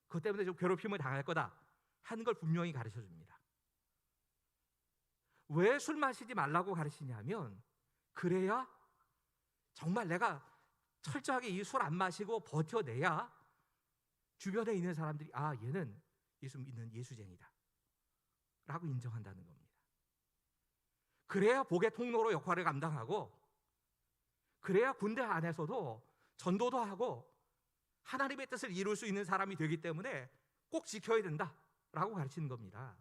그것 때문에 좀 괴롭힘을 당할 거다 하는 걸 분명히 가르쳐 줍니다. 왜 술 마시지 말라고 가르치냐면, 그래야 정말 내가 철저하게 이 술 안 마시고 버텨내야 주변에 있는 사람들이 얘는 예수 믿는 예수쟁이다 라고 인정한다는 겁니다. 그래야 복의 통로로 역할을 감당하고, 그래야 군대 안에서도 전도도 하고 하나님의 뜻을 이룰 수 있는 사람이 되기 때문에 꼭 지켜야 된다라고 가르치는 겁니다.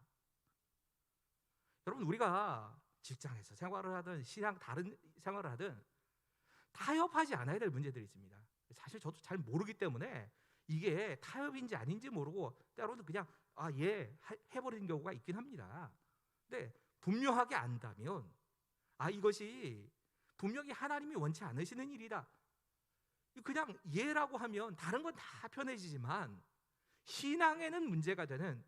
여러분, 우리가 직장에서 생활을 하든 다른 생활을 하든 타협하지 않아야 될 문제들이 있습니다. 사실 저도 잘 모르기 때문에 이게 타협인지 아닌지 모르고 때로는 그냥 해버리는 경우가 있긴 합니다. 근데 분명하게 안다면, 이것이 분명히 하나님이 원치 않으시는 일이다, 그냥 예라고 하면 다른 건 다 편해지지만, 신앙에는 문제가 되는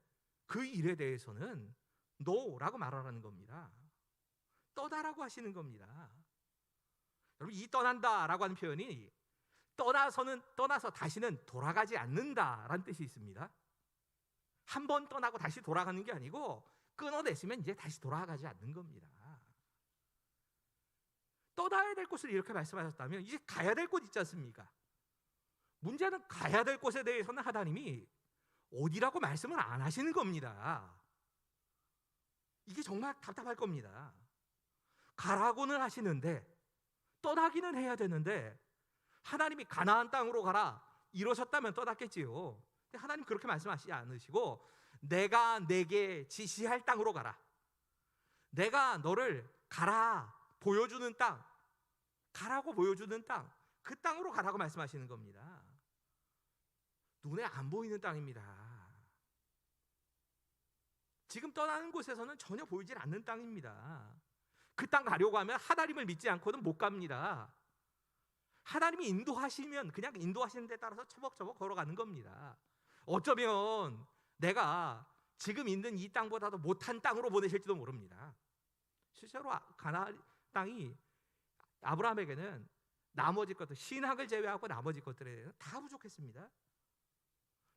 그 일에 대해서는 no라고 말하라는 겁니다. 떠나라고 하시는 겁니다. 여러분, 이 떠난다라고 하는 표현이 떠나서 다시는 돌아가지 않는다라는 뜻이 있습니다. 한 번 떠나고 다시 돌아가는 게 아니고, 끊어냈으면 이제 다시 돌아가지 않는 겁니다. 떠나야 될 곳을 이렇게 말씀하셨다면 이제 가야 될 곳 있지 않습니까? 문제는 가야 될 곳에 대해서는 하나님이 어디라고 말씀을 안 하시는 겁니다. 이게 정말 답답할 겁니다. 가라고는 하시는데, 떠나기는 해야 되는데, 하나님이 가나안 땅으로 가라 이러셨다면 떠났겠지요. 근데 하나님 그렇게 말씀하시지 않으시고, 내가 내게 지시할 땅으로 가라, 내가 너를 가라 보여주는 땅, 가라고 보여주는 땅, 그 땅으로 가라고 말씀하시는 겁니다. 눈에 안 보이는 땅입니다. 지금 떠나는 곳에서는 전혀 보이질 않는 땅입니다. 그 땅 가려고 하면 하나님을 믿지 않고는 못 갑니다. 하나님이 인도하시면 그냥 인도하시는 데 따라서 처벅처벅 걸어가는 겁니다. 어쩌면 내가 지금 있는 이 땅보다도 못한 땅으로 보내실지도 모릅니다. 실제로 가나안 땅이 아브라함에게는 나머지 것들, 신학을 제외하고 나머지 것들에 다 부족했습니다.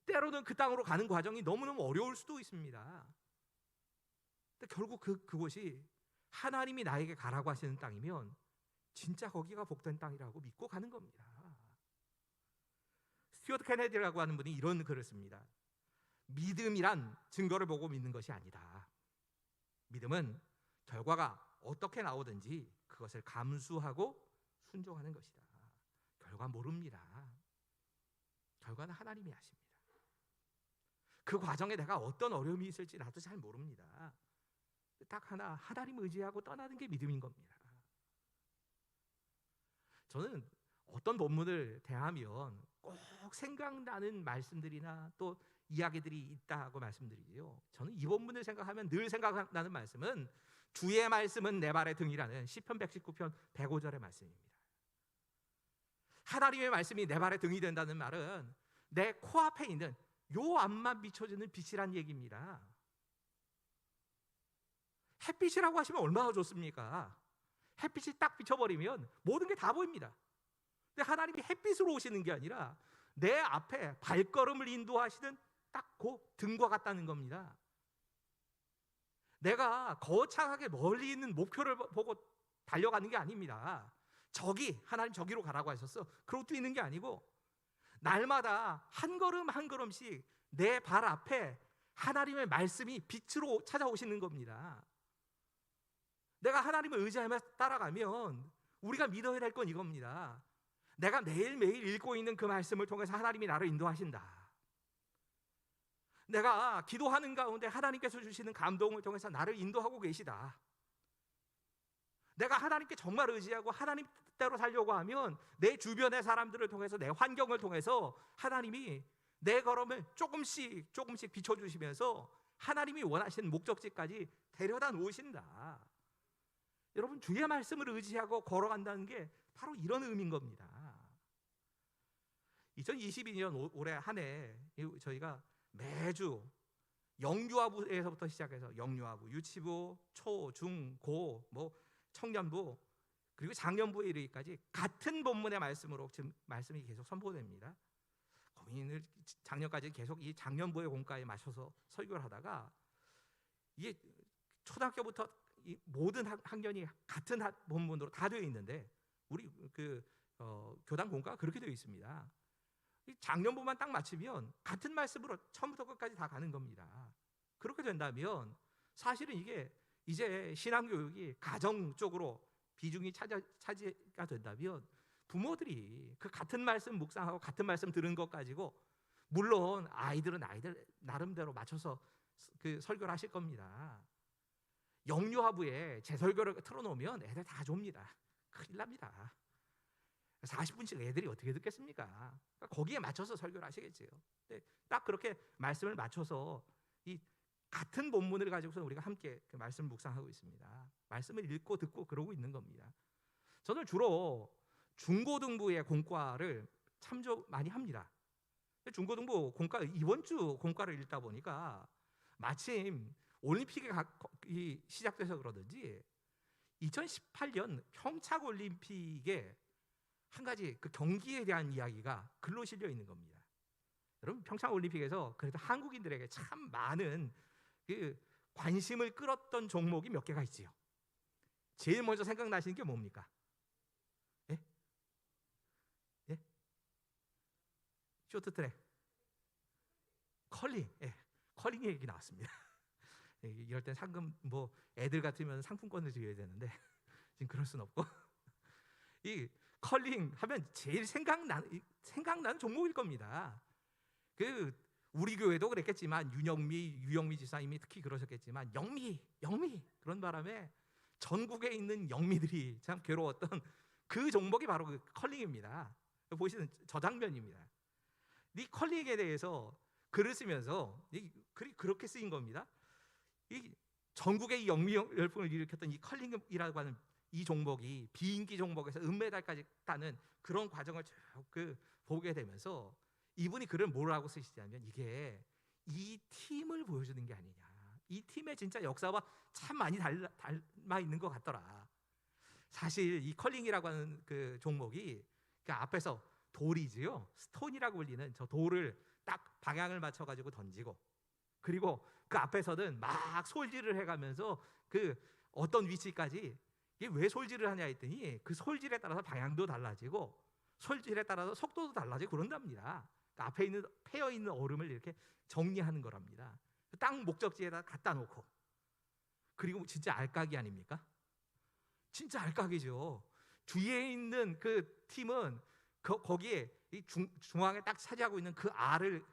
때로는 그 땅으로 가는 과정이 너무너무 어려울 수도 있습니다. 근데 결국 그곳이 하나님이 나에게 가라고 하시는 땅이면 진짜 거기가 복된 땅이라고 믿고 가는 겁니다. 스튜어트 케네디라고 하는 분이 이런 글을 씁니다. 믿음이란 증거를 보고 믿는 것이 아니다. 믿음은 결과가 어떻게 나오든지 그것을 감수하고 순종하는 것이다. 결과 모릅니다. 결과는 하나님이 아십니다. 그 과정에 내가 어떤 어려움이 있을지 나도 잘 모릅니다. 딱 하나, 하나님 의지하고 떠나는 게 믿음인 겁니다. 저는 어떤 본문을 대하면 꼭 생각나는 말씀들이나 또 이야기들이 있다고 말씀드리지요. 저는 이 본문을 생각하면 늘 생각나는 말씀은 주의 말씀은 내 발의 등이라는 시편 119편 105절의 말씀입니다. 하나님의 말씀이 내 발의 등이 된다는 말은 내 코앞에 있는 요 앞만 비춰주는 빛이란 얘기입니다. 햇빛이라고 하시면 얼마나 좋습니까? 햇빛이 딱 비춰버리면 모든 게 다 보입니다. 근데 하나님이 햇빛으로 오시는 게 아니라 내 앞에 발걸음을 인도하시는 딱 그 등과 같다는 겁니다. 내가 거창하게 멀리 있는 목표를 보고 달려가는 게 아닙니다. 하나님 저기로 가라고 하셨어. 그러고 뛰는 게 아니고 날마다 한 걸음 한 걸음씩 내 발 앞에 하나님의 말씀이 빛으로 찾아오시는 겁니다. 내가 하나님을 의지하며 따라가면 우리가 믿어야 될 건 이겁니다. 내가 매일매일 읽고 있는 그 말씀을 통해서 하나님이 나를 인도하신다. 내가 기도하는 가운데 하나님께서 주시는 감동을 통해서 나를 인도하고 계시다. 내가 하나님께 정말 의지하고 하나님 뜻대로 살려고 하면 내 주변의 사람들을 통해서, 내 환경을 통해서 하나님이 내 걸음을 조금씩 비춰주시면서 하나님이 원하시는 목적지까지 데려다 놓으신다. 여러분, 주의 말씀을 의지하고 걸어간다는 게 바로 이런 의미인 겁니다. 2022년 올해 한 해 저희가 매주 영유아부에서부터 시작해서 영유아부, 유치부, 초, 중, 고, 청년부, 그리고 장년부에 이르기까지 같은 본문의 말씀으로 지금 말씀이 계속 선포됩니다. 고민을 작년까지 계속 이 장년부의 공과에 맞춰서 설교를 하다가 이게 초등학교부터 이 모든 학년이 같은 본문으로 다 되어 있는데 우리 교단 공과가 그렇게 되어 있습니다. 이 장년부만 딱 맞추면 같은 말씀으로 처음부터 끝까지 다 가는 겁니다. 그렇게 된다면 사실은 이게 이제 신앙교육이 가정 쪽으로 비중이 차지가 된다면 부모들이 그 같은 말씀 묵상하고 같은 말씀 들은 것 가지고, 물론 아이들은 아이들 나름대로 맞춰서 그 설교를 하실 겁니다. 영유아부에 제 설교를 틀어놓으면 애들 다 좁니다. 큰일 납니다. 40분씩 애들이 어떻게 듣겠습니까? 그러니까 거기에 맞춰서 설교를 하시겠지요. 근데 딱 그렇게 말씀을 맞춰서 이 같은 본문을 가지고서 우리가 함께 그 말씀을 묵상하고 있습니다. 말씀을 읽고 듣고 그러고 있는 겁니다. 저는 주로 중고등부의 공과를 참조 많이 합니다. 중고등부 공과, 이번 주 공과를 읽다 보니까 마침 올림픽이 시작돼서 그러든지 2018년 평창 올림픽에 한 가지 그 경기에 대한 이야기가 글로 실려 있는 겁니다. 여러분, 평창 올림픽에서 그래도 한국인들에게 참 많은 그 관심을 끌었던 종목이 몇 개가 있지요. 제일 먼저 생각나시는 게 뭡니까? 예? 예? 쇼트트랙, 컬링, 예, 컬링 얘기 나왔습니다. 이럴 땐 상금 애들 같으면 상품권을 드려야 되는데 지금 그럴 순 없고 이 컬링 하면 제일 생각나는 종목일 겁니다. 우리 교회도 그랬겠지만 유영미 지사님이 특히 그러셨겠지만 영미 그런 바람에 전국에 있는 영미들이 참 괴로웠던 그 종목이 바로 그 컬링입니다. 보시는 저 장면입니다. 이 컬링에 대해서 글을 쓰면서 이 글이 그렇게 쓰인 겁니다. 이 전국의 이 영미 열풍을 일으켰던 이 컬링이라고 하는 이 종목이 비인기 종목에서 은메달까지 따는 그런 과정을 쭉 보게 되면서 이분이 글을 뭐라고 쓰시냐면, 이게 이 팀을 보여주는 게 아니냐. 이 팀의 진짜 역사와 참 많이 닮아 있는 것 같더라. 사실 이 컬링이라고 하는 그 종목이 그 앞에서 돌이지요. 스톤이라고 불리는 저 돌을 딱 방향을 맞춰가지고 던지고, 그리고 그 앞에서는 막 솔질을 해가면서 그 어떤 위치까지, 이게 왜 솔질을 하냐 했더니 그 솔질에 따라서 방향도 달라지고 솔질에 따라서 속도도 달라지고 그런답니다. 그 앞에 있는 패여 있는 얼음을 이렇게 정리하는 거랍니다. 딱 목적지에다 갖다 놓고, 그리고 진짜 알까기 아닙니까? 진짜 알까기죠. 뒤에 있는 그 팀은 거기에 이 중앙에 딱 차지하고 있는 그 알을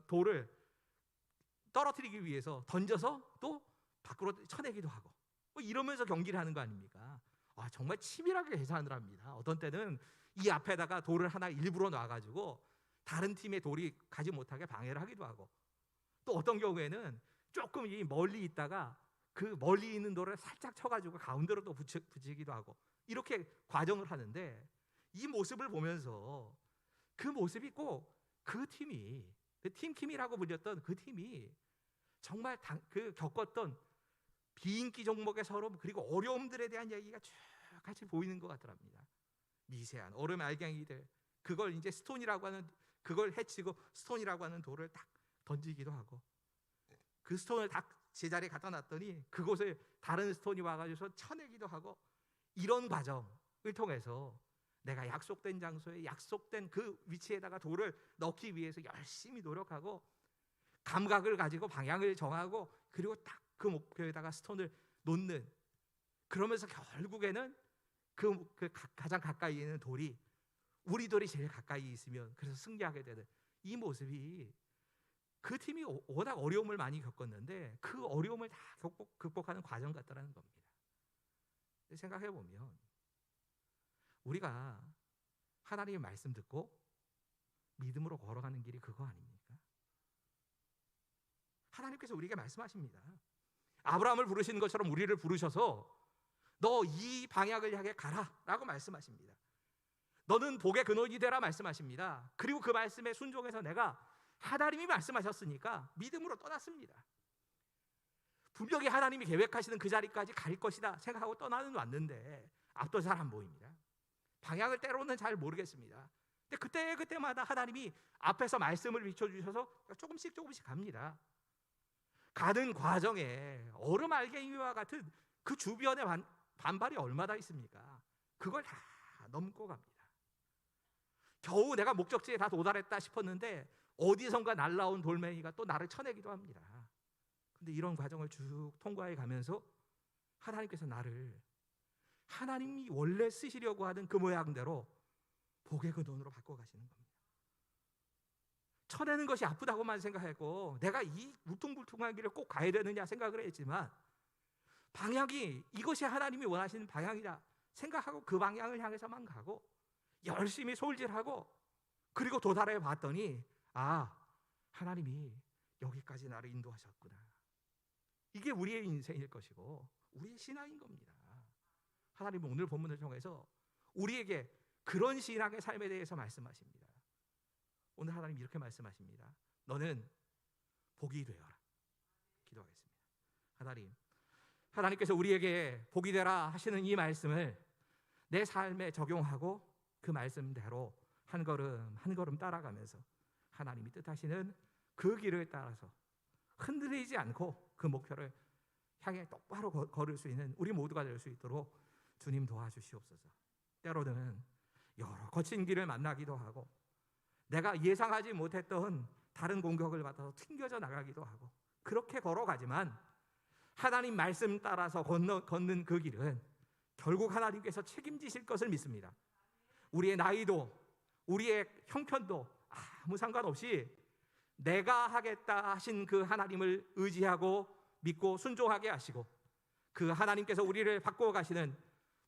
돌을 떨어뜨리기 위해서 던져서 또 밖으로 쳐내기도 하고 뭐 이러면서 경기를 하는 거 아닙니까? 정말 치밀하게 계산을 합니다. 어떤 때는 이 앞에다가 돌을 하나 일부러 놔가지고 다른 팀의 돌이 가지 못하게 방해를 하기도 하고, 또 어떤 경우에는 조금 이 멀리 있다가 그 멀리 있는 돌을 살짝 쳐가지고 가운데로 또 붙이기도 하고, 이렇게 과정을 하는데, 이 모습을 보면서 그 모습이 꼭 그 팀이, 그 팀킴이라고 불렸던 그 팀이 정말 그 겪었던 비인기 종목의 서러움, 그리고 어려움들에 대한 얘기가 쭉 같이 보이는 것 같더랍니다. 미세한 얼음 알갱이들, 그걸 이제 스톤이라고 하는, 그걸 해치고 스톤이라고 하는 돌을 딱 던지기도 하고, 그 스톤을 딱 제자리에 갖다 놨더니 그곳에 다른 스톤이 와가지고 쳐내기도 하고, 이런 과정을 통해서 내가 약속된 장소에 약속된 그 위치에다가 돌을 넣기 위해서 열심히 노력하고 감각을 가지고 방향을 정하고, 그리고 딱 그 목표에다가 스톤을 놓는, 그러면서 결국에는 그 가장 가까이 있는 돌이, 우리 돌이 제일 가까이 있으면 그래서 승리하게 되는 이 모습이, 그 팀이 워낙 어려움을 많이 겪었는데 그 어려움을 다 극복하는 과정 같다라는 겁니다. 생각해 보면 우리가 하나님의 말씀 듣고 믿음으로 걸어가는 길이 그거 아닙니까? 하나님께서 우리에게 말씀하십니다. 아브라함을 부르시는 것처럼 우리를 부르셔서 너 이 방향을 향해 가라 라고 말씀하십니다. 너는 복의 근원이 되라 말씀하십니다. 그리고 그 말씀에 순종해서 내가 하나님이 말씀하셨으니까 믿음으로 떠났습니다. 분명히 하나님이 계획하시는 그 자리까지 갈 것이다 생각하고 떠나는 왔는데 앞도 잘 안 보입니다. 방향을 때로는 잘 모르겠습니다. 근데 그때마다 하나님이 앞에서 말씀을 비춰주셔서 조금씩 갑니다. 가는 과정에 얼음 알갱이와 같은 그 주변의 반발이 얼마나 있습니까? 그걸 다 넘고 갑니다. 겨우 내가 목적지에 다 도달했다 싶었는데 어디선가 날라온 돌멩이가 또 나를 쳐내기도 합니다. 근데 이런 과정을 쭉 통과해 가면서 하나님께서 나를 하나님이 원래 쓰시려고 하는 그 모양대로 복의 근원으로 바꿔가시는 겁니다. 쳐내는 것이 아프다고만 생각하고 내가 이 울퉁불퉁한 길을 꼭 가야 되느냐 생각을 했지만, 방향이 이것이 하나님이 원하시는 방향이다 생각하고 그 방향을 향해서만 가고 열심히 솔질하고, 그리고 도달해 봤더니 하나님이 여기까지 나를 인도하셨구나. 이게 우리의 인생일 것이고 우리의 신앙인 겁니다. 하나님은 오늘 본문을 통해서 우리에게 그런 신앙의 삶에 대해서 말씀하십니다. 오늘 하나님 이렇게 말씀하십니다. 너는 복이 되어라. 기도하겠습니다. 하나님께서 우리에게 복이 되라 하시는 이 말씀을 내 삶에 적용하고 그 말씀대로 한 걸음 한 걸음 따라가면서 하나님이 뜻하시는 그 길을 따라서 흔들리지 않고 그 목표를 향해 똑바로 걸을 수 있는 우리 모두가 될 수 있도록 주님 도와주시옵소서. 때로는 여러 거친 길을 만나기도 하고 내가 예상하지 못했던 다른 공격을 받아서 튕겨져 나가기도 하고, 그렇게 걸어가지만 하나님 말씀 따라서 걷는 그 길은 결국 하나님께서 책임지실 것을 믿습니다. 우리의 나이도 우리의 형편도 아무 상관없이 내가 하겠다 하신 그 하나님을 의지하고 믿고 순종하게 하시고, 그 하나님께서 우리를 바꾸어 가시는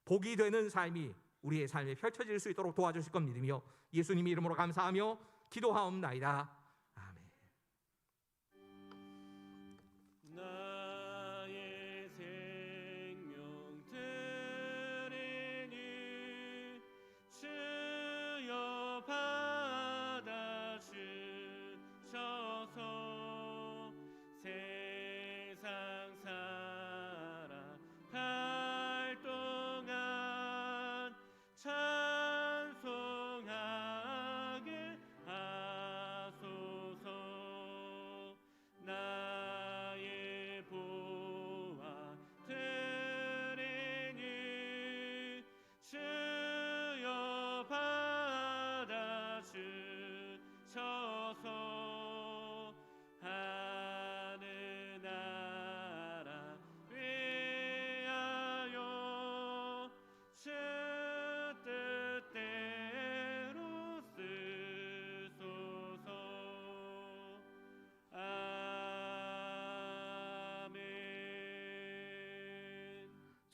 복이 되는 삶이 우리의 삶에 펼쳐질 수 있도록 도와주실 것 믿으며 예수님 이름으로 감사하며 기도하옵나이다. 아멘. 나의 생명 드리니 주여 받아주셔서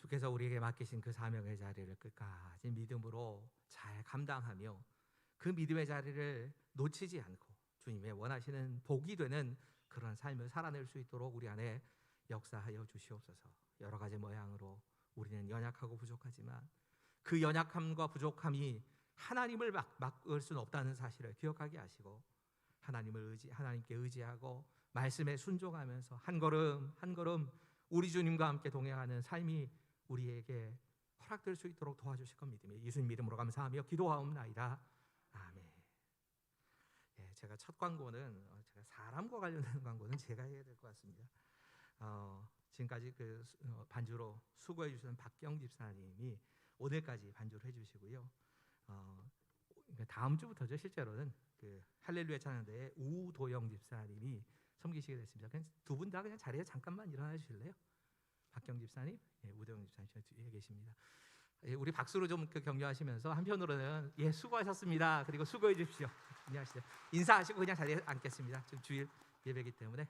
주께서 우리에게 맡기신 그 사명의 자리를 끝까지 믿음으로 잘 감당하며 그 믿음의 자리를 놓치지 않고 주님의 원하시는 복이 되는 그런 삶을 살아낼 수 있도록 우리 안에 역사하여 주시옵소서. 여러 가지 모양으로 우리는 연약하고 부족하지만 그 연약함과 부족함이 하나님을 막을 수는 없다는 사실을 기억하게 하시고 하나님께 의지하고 말씀에 순종하면서 한 걸음 한 걸음 우리 주님과 함께 동행하는 삶이 우리에게 허락될 수 있도록 도와주실 것 믿으며 예수님 이름으로 감사하며 기도하옵나이다. 아멘. 예, 제가 첫 광고는 제가 사람과 관련된 광고는 제가 해야 될 것 같습니다. 지금까지 반주로 수고해 주신 박경 집사님이 오늘까지 반주를 해주시고요. 다음 주부터죠. 실제로는 그 할렐루야 찬양대에 우도영 집사님이 섬기시게 됐습니다. 그냥 두 분 다 그냥 자리에 잠깐만 일어나 주실래요? 박경 집사님, 예, 우도영 집사님 저 뒤에 계십니다. 예, 우리 박수로 좀 격려하시면서 한편으로는 예 수고하셨습니다. 그리고 수고해 주십시오. 안녕하세요. 인사하시고 그냥 자리에 앉겠습니다. 지금 주일 예배이기 때문에.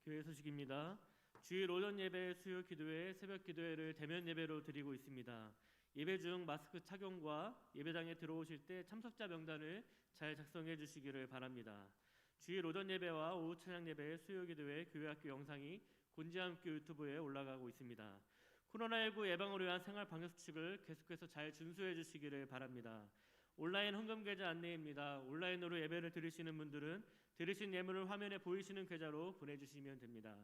교회 소식입니다. 주일 오전 예배, 수요 기도회, 새벽 기도회를 대면 예배로 드리고 있습니다. 예배 중 마스크 착용과 예배당에 들어오실 때 참석자 명단을 잘 작성해 주시기를 바랍니다. 주일 오전 예배와 오후 찬양 예배, 수요 기도회, 교회학교 영상이 곤지암교 유튜브에 올라가고 있습니다. 코로나19 예방을 위한 생활 방역 수칙을 계속해서 잘 준수해 주시기를 바랍니다. 온라인 헌금 계좌 안내입니다. 온라인으로 예배를 드리시는 분들은 드리신 예물을 화면에 보이시는 계좌로 보내주시면 됩니다.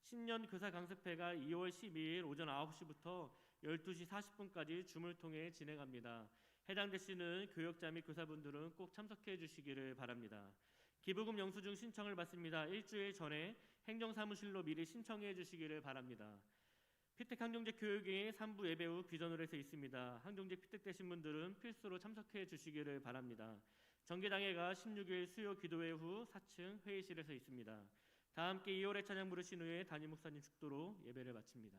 신년 교사 강습회가 2월 12일 오전 9시부터 12시 40분까지 줌을 통해 진행합니다. 해당되시는 교역자 및 교사분들은 꼭 참석해 주시기를 바랍니다. 기부금 영수증 신청을 받습니다. 일주일 전에 행정사무실로 미리 신청해 주시기를 바랍니다. 피택 항정제 교육이 3부 예배 후 귀전홀에서 있습니다. 항정제 피택되신 분들은 필수로 참석해 주시기를 바랍니다. 정기당회가 16일 수요 기도회 후 4층 회의실에서 있습니다. 다 함께 2월의 찬양 부르신 후에 담임 목사님 축도로 예배를 마칩니다.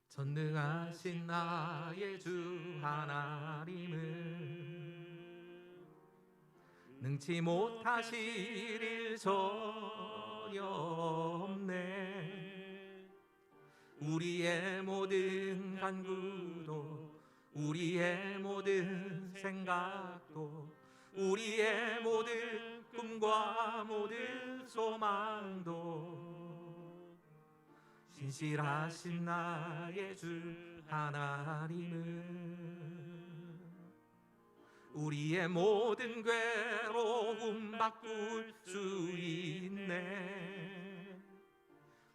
전능하신 나의 주 하나님은 능치 못하실 일 전혀 없네. 우리의 모든 간구도 우리의 모든 생각도 우리의 모든 꿈과 모든 소망도 신실하신 나의 주 하나님은 우리의 모든 괴로움 바꿀 수 있네.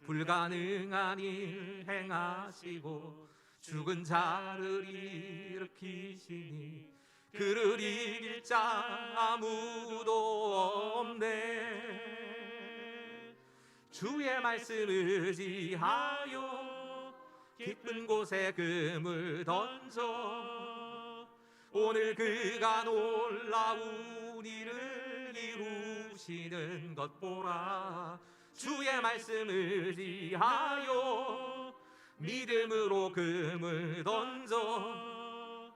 불가능한 일 행하시고 죽은 자를 일으키시니 그를 이길 자 아무도 없네. 주의 말씀 의지하여 깊은 곳에 금을 던져 오늘 그가 놀라운 일을 이루시는 것 보라. 주의 말씀 의지하여 믿음으로 금을 던져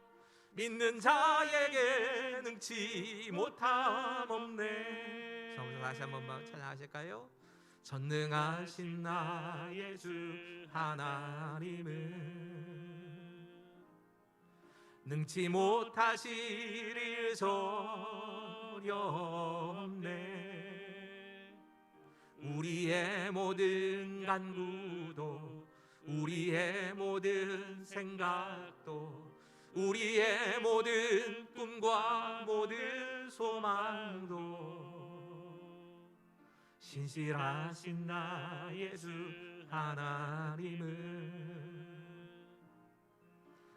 믿는 자에게 능치 못함 없네. 성서 다시 한 번만 찬양하실까요? 전능하신 나의 주 하나님은 능치 못하실 일 전혀 없네. 우리의 모든 간구도 우리의 모든 생각도 우리의 모든 꿈과 모든 소망도 신실하신 나의 주 하나님은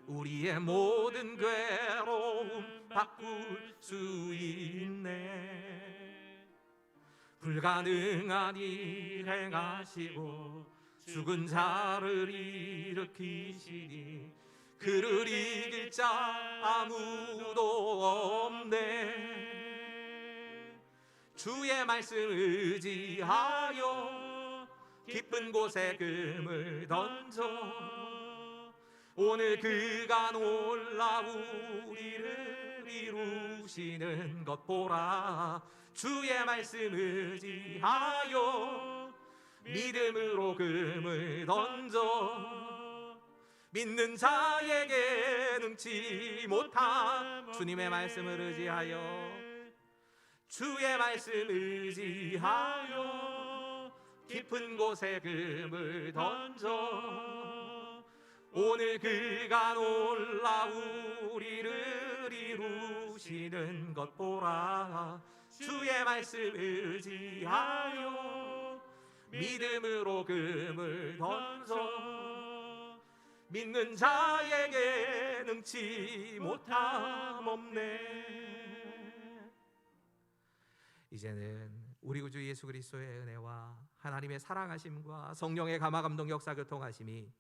우리의 모든 괴로움 바꿀 수 있네. 불가능한 일 행하시고 죽은 자를 일으키시니 그를 이길 자 아무도 없네. 주의 말씀 의지하여 깊은 곳에 금을 던져 오늘 그가 놀라 우리를 이루시는 것 보라. 주의 말씀 의지하여 믿음으로 금을 던져 믿는 자에게 능치 못함. 주님의 말씀을 의지하여 주의 말씀 의지하여 깊은 곳에 금을 던져 오늘 그가 놀라 우리를 이루시는 것 보라. 주의 말씀 의지하여 믿음으로 금을 던져 믿는 자에게 능치 못함 없네. 이제는 우리 구주 예수 그리스도의 은혜와 하나님의 사랑하심과 성령의 감화감동 역사 교통하심이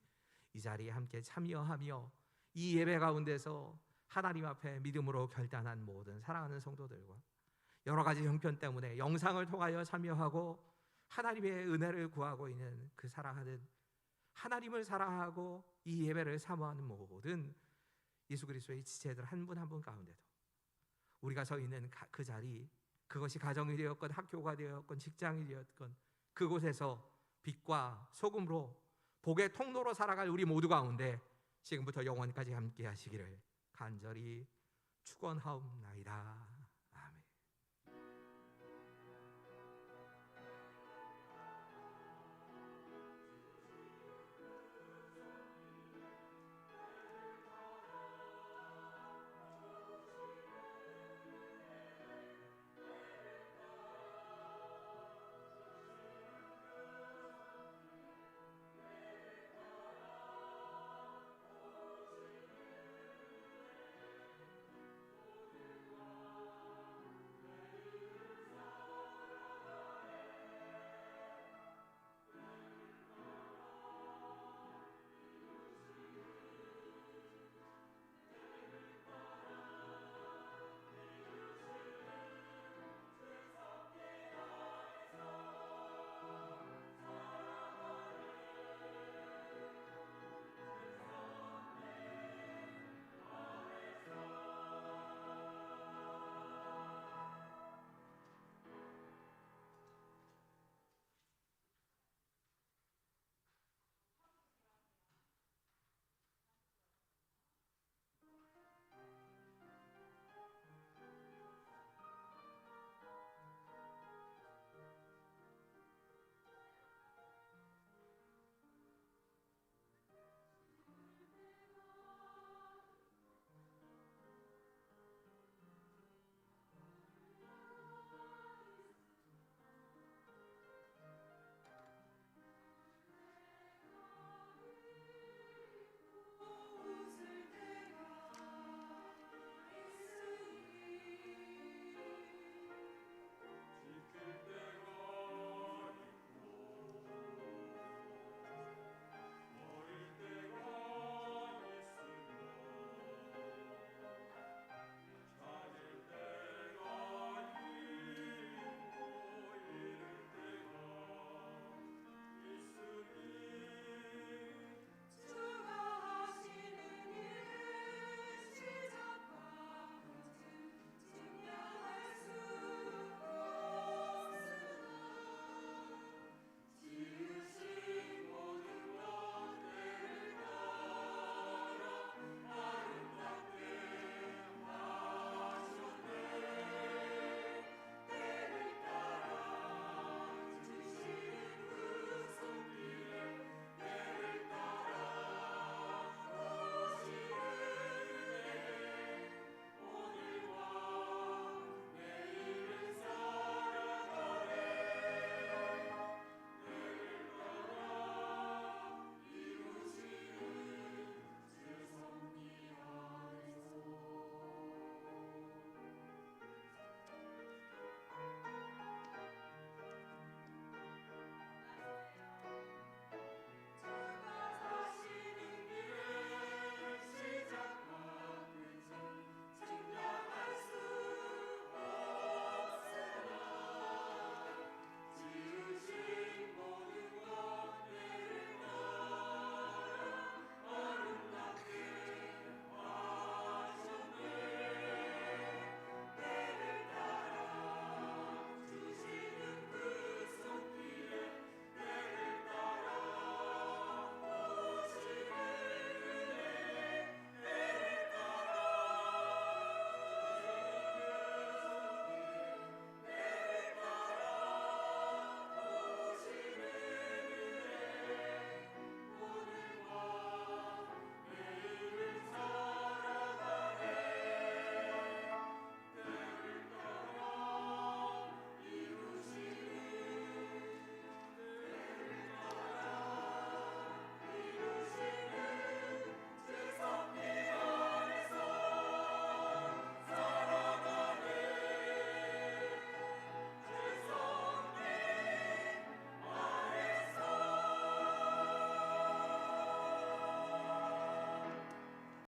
이 자리에 함께 참여하며 이 예배 가운데서 하나님 앞에 믿음으로 결단한 모든 사랑하는 성도들과 여러 가지 형편 때문에 영상을 통하여 참여하고 하나님의 은혜를 구하고 있는 그 사랑하는 하나님을 사랑하고 이 예배를 사모하는 모든 예수 그리스도의 지체들 한 분 한 분 가운데도 우리가 서 있는 그 자리, 그것이 가정이 되었건 학교가 되었건 직장이 되었건 그곳에서 빛과 소금으로 복의 통로로 살아갈 우리 모두 가운데 지금부터 영원까지 함께 하시기를 간절히 축원하옵나이다.